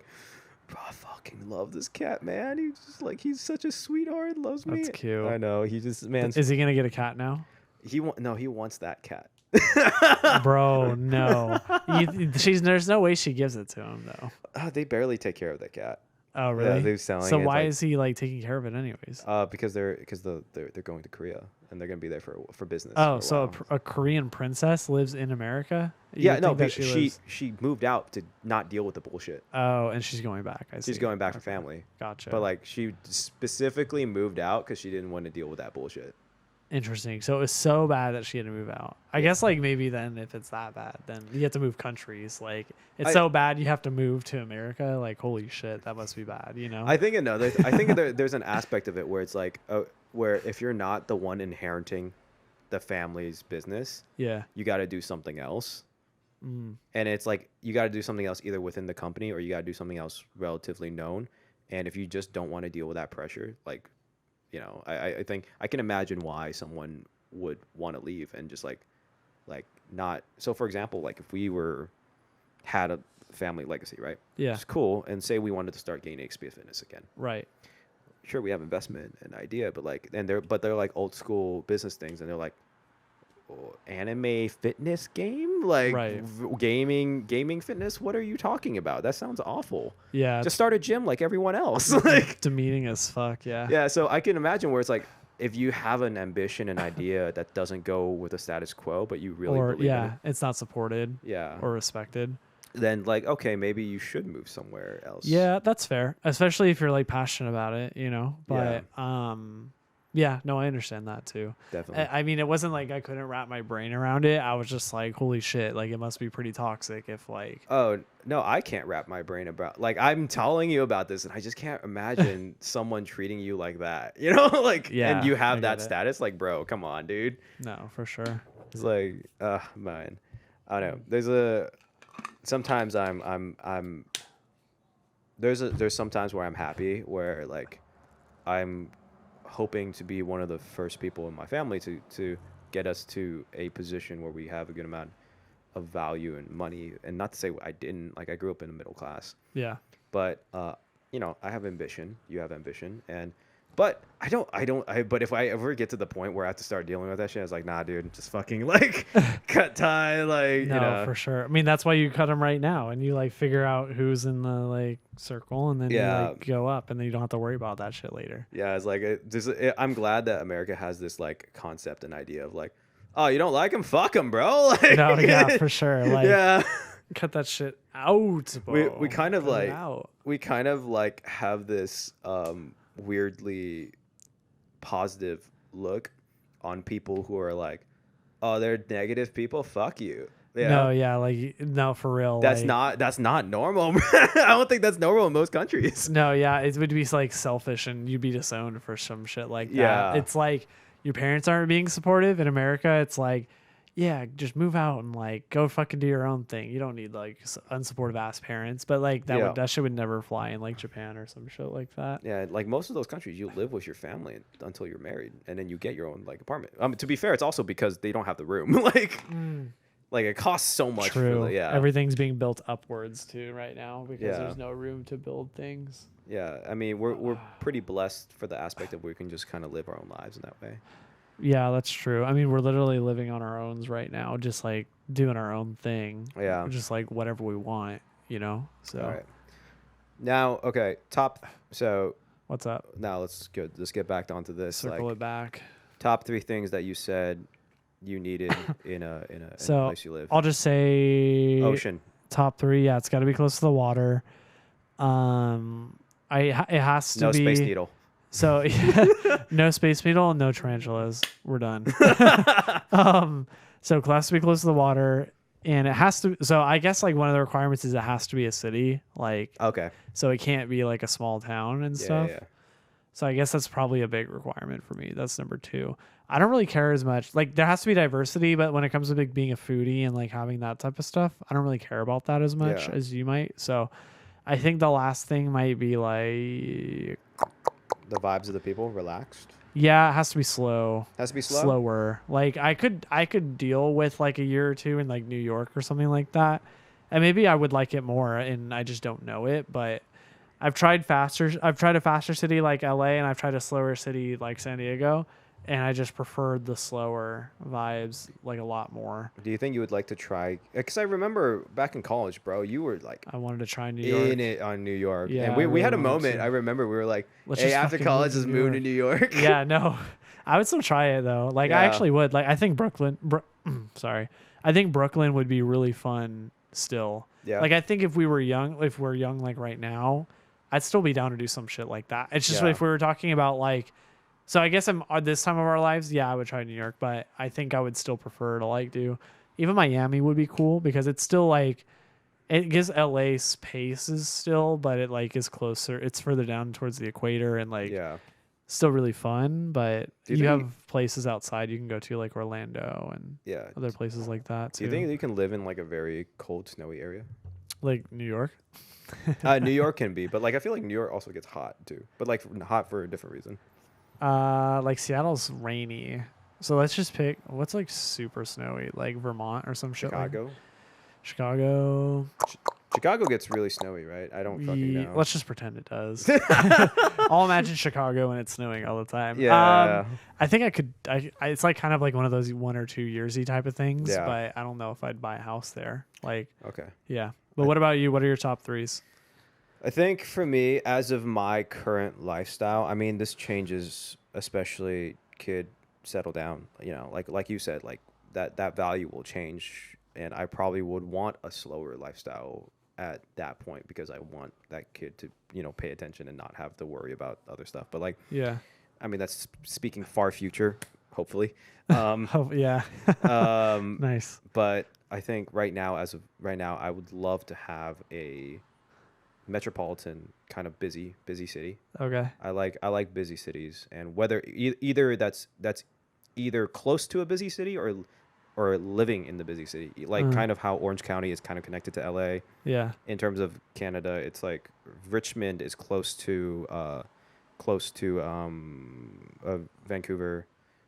bro, I fucking love this cat, man. He's just like, he's such a sweetheart, loves me. That's cute. I know. He just, man, Is he gonna get a cat now? he wants that cat. Bro, no. There's no way she gives it to him though. They barely take care of that cat. Oh really? they're selling so it, why like- is he like taking care of it anyways? Because they're going to Korea and they're gonna be there for business. Oh, for so while. a Korean princess lives in America? You Yeah, would no, think that but lives- she moved out to not deal with the bullshit. Oh, and she's going back. I see. She's going back for Okay. family. Gotcha. But like she specifically moved out because she didn't want to deal with that bullshit. Interesting. So it was so bad that she had to move out. I guess like maybe then if it's that bad, then you have to move countries. Like it's so bad you have to move to America. Like holy shit, that must be bad. You know? I think there's an aspect of it where it's like where if you're not the one inheriting the family's business, yeah. you got to do something else. Mm. And it's like you got to do something else either within the company or you got to do something else relatively known. And if you just don't want to deal with that pressure, like, you know, I think I can imagine why someone would want to leave and just like not. So for example, like if we had a family legacy, right? Yeah. It's cool. And say we wanted to start GainEXP Fitness again. Right. Sure, we have investment and idea, but like, they're like old school business things. And they're like, anime fitness game, like Right. gaming fitness. What are you talking about? That sounds awful. Yeah. Just start a gym like everyone else. Like, demeaning as fuck. Yeah. yeah, so I can imagine where it's like, if you have an ambition, an idea that doesn't go with the status quo, but you really Or believe in it, it's not supported. yeah, Or respected. then like, okay, maybe you should move somewhere else. Yeah, that's fair. Especially if you're like passionate about it, you know. But yeah, no, I understand that too. Definitely. I mean, it wasn't like I couldn't wrap my brain around it. I was just like, holy shit, like it must be pretty toxic if like Oh, no, I can't wrap my brain about, like, I'm telling you about this and I just can't imagine someone treating you like that, you know? Like, Yeah, and you I have get that it. status, like, bro, come on, dude. no, for sure. It's like, man, I don't know. Sometimes there's sometimes where I'm happy, where like I'm hoping to be one of the first people in my family to get us to a position where we have a good amount of value and money. And not to say I didn't, like, I grew up in the middle class, Yeah. but you know, I have ambition, you have ambition, but but if I ever get to the point where I have to start dealing with that shit, I was like, nah, dude, just fucking like cut tie, like, No, you know. for sure. I mean, that's why you cut them right now, and you like figure out who's in the like circle, and then you Yeah. like go up, and then you don't have to worry about that shit later. Yeah, it's like I'm glad that America has this like concept and idea of like, oh, you don't like him? Fuck him, bro. Like, No, yeah, for sure. Like, yeah. cut that shit out. Bro. We kind of Cut it like out. we kind of like have this weirdly positive look on people who are like, oh, they're negative people. Fuck you. Yeah. No, yeah, like no, for real. That's like, not normal. I don't think that's normal in most countries. No, yeah, it would be like selfish, and you'd be disowned for some shit like that. Yeah. It's like your parents aren't being supportive. In America, it's like, yeah, just move out and like go fucking do your own thing. You don't need like unsupportive ass parents. But like that shit would never fly in like Japan or some shit like that. Yeah, like most of those countries, you live with your family until you're married, and then you get your own like apartment. To be fair, it's also because they don't have the room. Like it costs so much. True. Yeah. Everything's being built upwards too right now because Yeah. there's no room to build things. Yeah, I mean, we're pretty blessed for the aspect of we can just kind of live our own lives in that way. Yeah, that's true. I mean, we're literally living on our own right now, just like doing our own thing. Yeah. Just like whatever we want, you know? So All right. Now, okay, so what's up? now let's get back onto this. Circle Like, it back. top 3 things that you said you needed in a So place you live. I'll just say Ocean. top 3. Yeah, it's got to be close to the water. It has to No be Space Needle. So no Space Needle and no tarantulas. We're done. So it has to be close to the water, and it has to. So I guess like one of the requirements is it has to be a city. Like, Okay. so it can't be like a small town and Yeah, stuff. yeah. So I guess that's probably a big requirement for me. That's number 2. I don't really care as much. Like there has to be diversity, but when it comes to like being a foodie and like having that type of stuff, I don't really care about that as much Yeah. as you might. So I think the last thing might be like, The vibes of the people, relaxed. yeah, it has to be slow. Has to be slow. Slower. Like I could deal with like a year or 2 in like New York or something like that. And maybe I would like it more and I just don't know it, but I've tried a faster city like LA, and I've tried a slower city like San Diego, and I just preferred the slower vibes like a lot more. Do you think you would like to try? Because I remember back in college, bro, you were like I wanted to try New York. in it on New York. Yeah, and I we really had a wanted moment. to. I remember we were like, Let's hey, just after fucking college, move let's to New move to New York. Yeah, no, I would still try it though. Like I Yeah. actually would. Like I think Brooklyn. Sorry, I think Brooklyn would be really fun still. Yeah. Like I think if we're young like right now, I'd still be down to do some shit like that. It's just Yeah. if we were talking about like, so I guess at this time of our lives, yeah, I would try New York, but I think I would still prefer to like do even Miami would be cool because it's still like it gives LA spaces still, but it like is closer. It's further down towards the equator and like Yeah. still really fun. But Do you you think have places outside you can go to like Orlando and Yeah. other places like that Do too. you think you can live in like a very cold, snowy area? Like New York? New York can be, but like I feel like New York also gets hot too, but like hot for a different reason. Like Seattle's rainy. So let's just pick what's like super snowy, like Vermont or some shit. Like Chicago. Chicago. Chicago gets really snowy, right? I don't fucking know. Let's just pretend it does. I'll imagine Chicago when it's snowing all the time. Yeah. I think I could. It's like kind of like one of those 1 or 2 yearsy type of things. Yeah. But I don't know if I'd buy a house there. Like, Okay. yeah. But what about you? What are your top threes? I think for me, as of my current lifestyle, I mean, this changes, especially kid settle down. You know, like you said, like that value will change, and I probably would want a slower lifestyle at that point because I want that kid to, you know, pay attention and not have to worry about other stuff. But like, Yeah. I mean, that's speaking far future, hopefully. Oh, yeah. Nice. But I think right now, as of right now, I would love to have a metropolitan kind of busy city. Okay. I like busy cities, and whether either that's either close to a busy city or living in the busy city, like kind of how Orange County is kind of connected to LA. Yeah. In terms of Canada, it's like Richmond is close to Vancouver,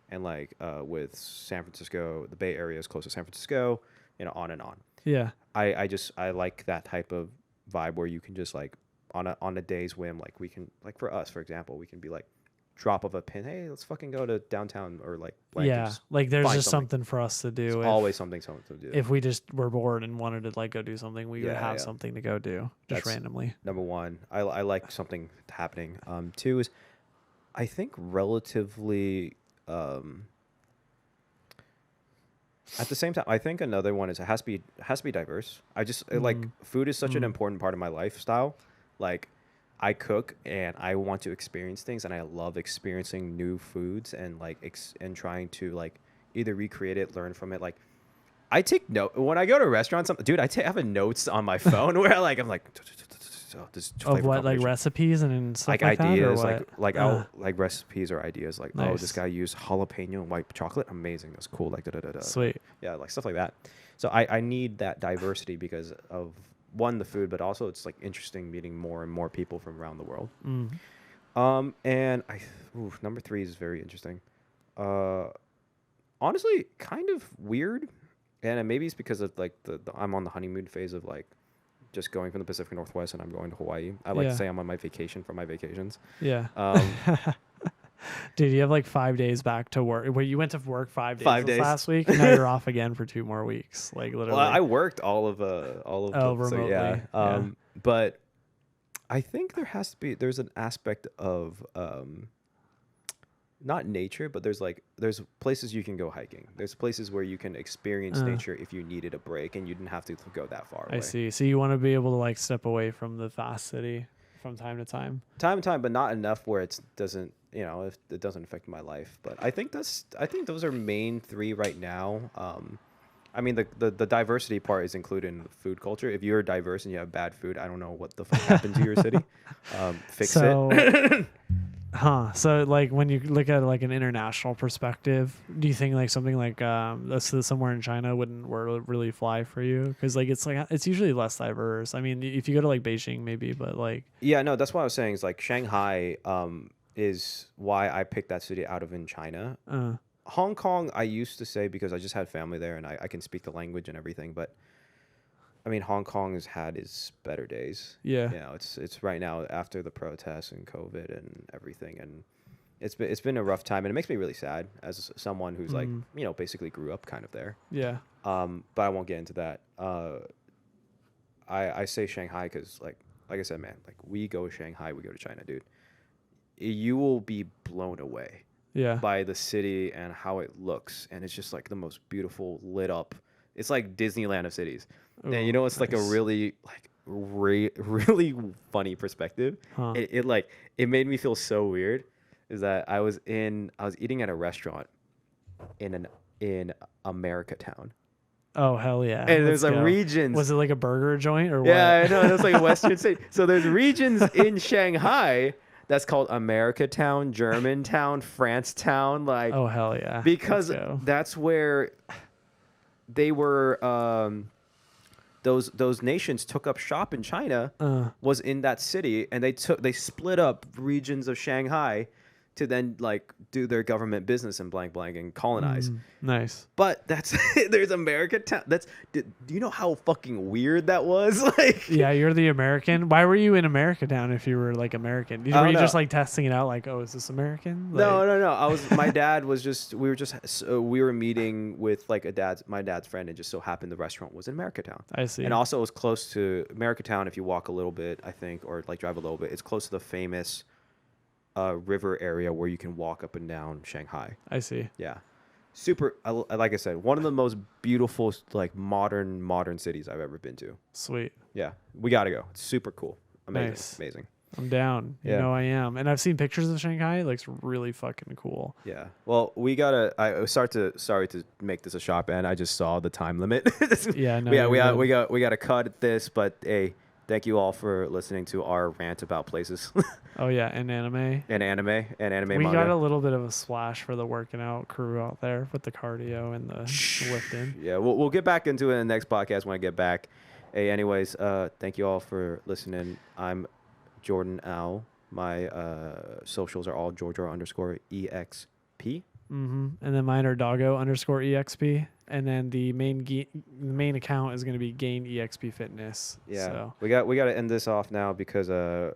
and like with San Francisco, the Bay Area is close to San Francisco, you know, on and on. Yeah. I like that type of vibe where you can just like on a day's whim, like we can, like for us, for example, we can be like drop of a pin, hey, let's fucking go to downtown, or like Yeah. Like there's just something for us to do. There's always something to do. If we just were bored and wanted to like go do something, we would Yeah, have yeah. something to go do just That's randomly. Number one, I like something happening. Two is, I think relatively, at the same time, I think another one is it has to be diverse. I just like food is such an important part of my lifestyle. Like I cook and I want to experience things, and I love experiencing new foods and like and trying to like either recreate it, learn from it. Like I take note when I go to restaurants. Dude, I have a notes on my phone where like I'm like, this Of what, like recipes and stuff like ideas, that, or what? like recipes or ideas, like Nice. oh, this guy used jalapeno and white chocolate, amazing, that's cool, like Sweet. yeah, like stuff like that. So I need that diversity because of one, the food, but also it's like interesting meeting more and more people from around the world. And number three is very interesting. Honestly, kind of weird, and maybe it's because of like the I'm on the honeymoon phase of like just going from the Pacific Northwest, and I'm going to Hawaii. I like to say I'm on my vacation from my vacations. Yeah. Dude, you have like 5 days back to work. Where you went to work 5 days, 5 days last week, and now you're off again for 2 more weeks. Like literally. Well, I worked all of remotely. So yeah. Yeah. But I think there's an aspect of not nature, but there's places you can go hiking. There's places where you can experience nature if you needed a break and you didn't have to go that far away. I see. So you want to be able to like step away from the fast city from time to time. But not enough where it doesn't, if it doesn't affect my life. But I think those are main three right now. I mean, the diversity part is included in food culture. If you're diverse and you have bad food, I don't know what the fuck happened to your city. Fix it. So like when you look at like an international perspective, do you think like something like somewhere in China wouldn't really fly for you? Because like it's usually less diverse. I mean, if you go to like Beijing maybe, but like yeah, no, that's what I was saying. Is like Shanghai is why I picked that city out of in China. Hong Kong, I used to say because I just had family there and I can speak the language and everything, but I mean, Hong Kong has had its better days. Yeah. It's right now after the protests and COVID and everything, and it's been a rough time, and it makes me really sad as someone who's like, basically grew up kind of there. Yeah. But I won't get into that. I say Shanghai because like I said, man, like we go to Shanghai, we go to China, dude. You will be blown away. Yeah. By the city and how it looks, and it's just like the most beautiful lit up. It's like Disneyland of cities. Ooh, and it's like a really like really funny perspective. It made me feel so weird. Is that I was eating at a restaurant in America Town. Oh hell yeah! And there's regions. Was it like a burger joint or what? Yeah, I know. It's like a Western state. So there's regions in Shanghai that's called America Town, German Town, France Town. Like oh hell yeah! Because that's where they were. Those nations took up shop in China. Was in that city, and they split up regions of Shanghai to then like do their government business in blank and colonize. Nice. But that's there's America Town. Do you know how fucking weird that was? Like, yeah, you're the American. Why were you in America Town if you were like American? Were you just like testing it out? Like, oh, is this American? Like, no. My dad was just. We were meeting with like my dad's friend, and just so happened the restaurant was in America Town. I see. And also it was close to America Town. If you walk a little bit, I think, or like drive a little bit, it's close to the famous river area where you can walk up and down Shanghai. I see. Yeah. Super, like I said, one of the most beautiful, like modern cities I've ever been to. Sweet. Yeah, we gotta go. It's super cool. Amazing. Nice. Amazing. I'm down. You know I am. And I've seen pictures of Shanghai. It looks really fucking cool. Yeah. Well, we gotta. Sorry to make this a shop, and I just saw the time limit. Yeah. No. Yeah. We got to cut this, but hey, thank you all for listening to our rant about places. Oh yeah, and anime. And anime We manga. got a little bit of a splash for the working out crew out there with the cardio and the lifting. Yeah, we'll get back into it in the next podcast when I get back. Hey, anyways, thank you all for listening. I'm Jordan Al. My socials are all JorJor _EXP. And then mine are Doggo _EXP. And then the main account is going to be GainEXPFitness. Yeah. So We got to end this off now because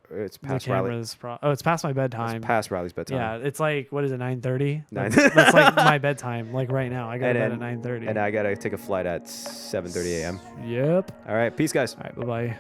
it's past Riley. It's past my bedtime. It's past Riley's bedtime. Yeah, it's like, what is it, 9:30? 9. That's like my bedtime. Like right now, I got to bed at 9:30. And I got to take a flight at 7:30 a.m. Yep. All right, peace, guys. All right, bye-bye.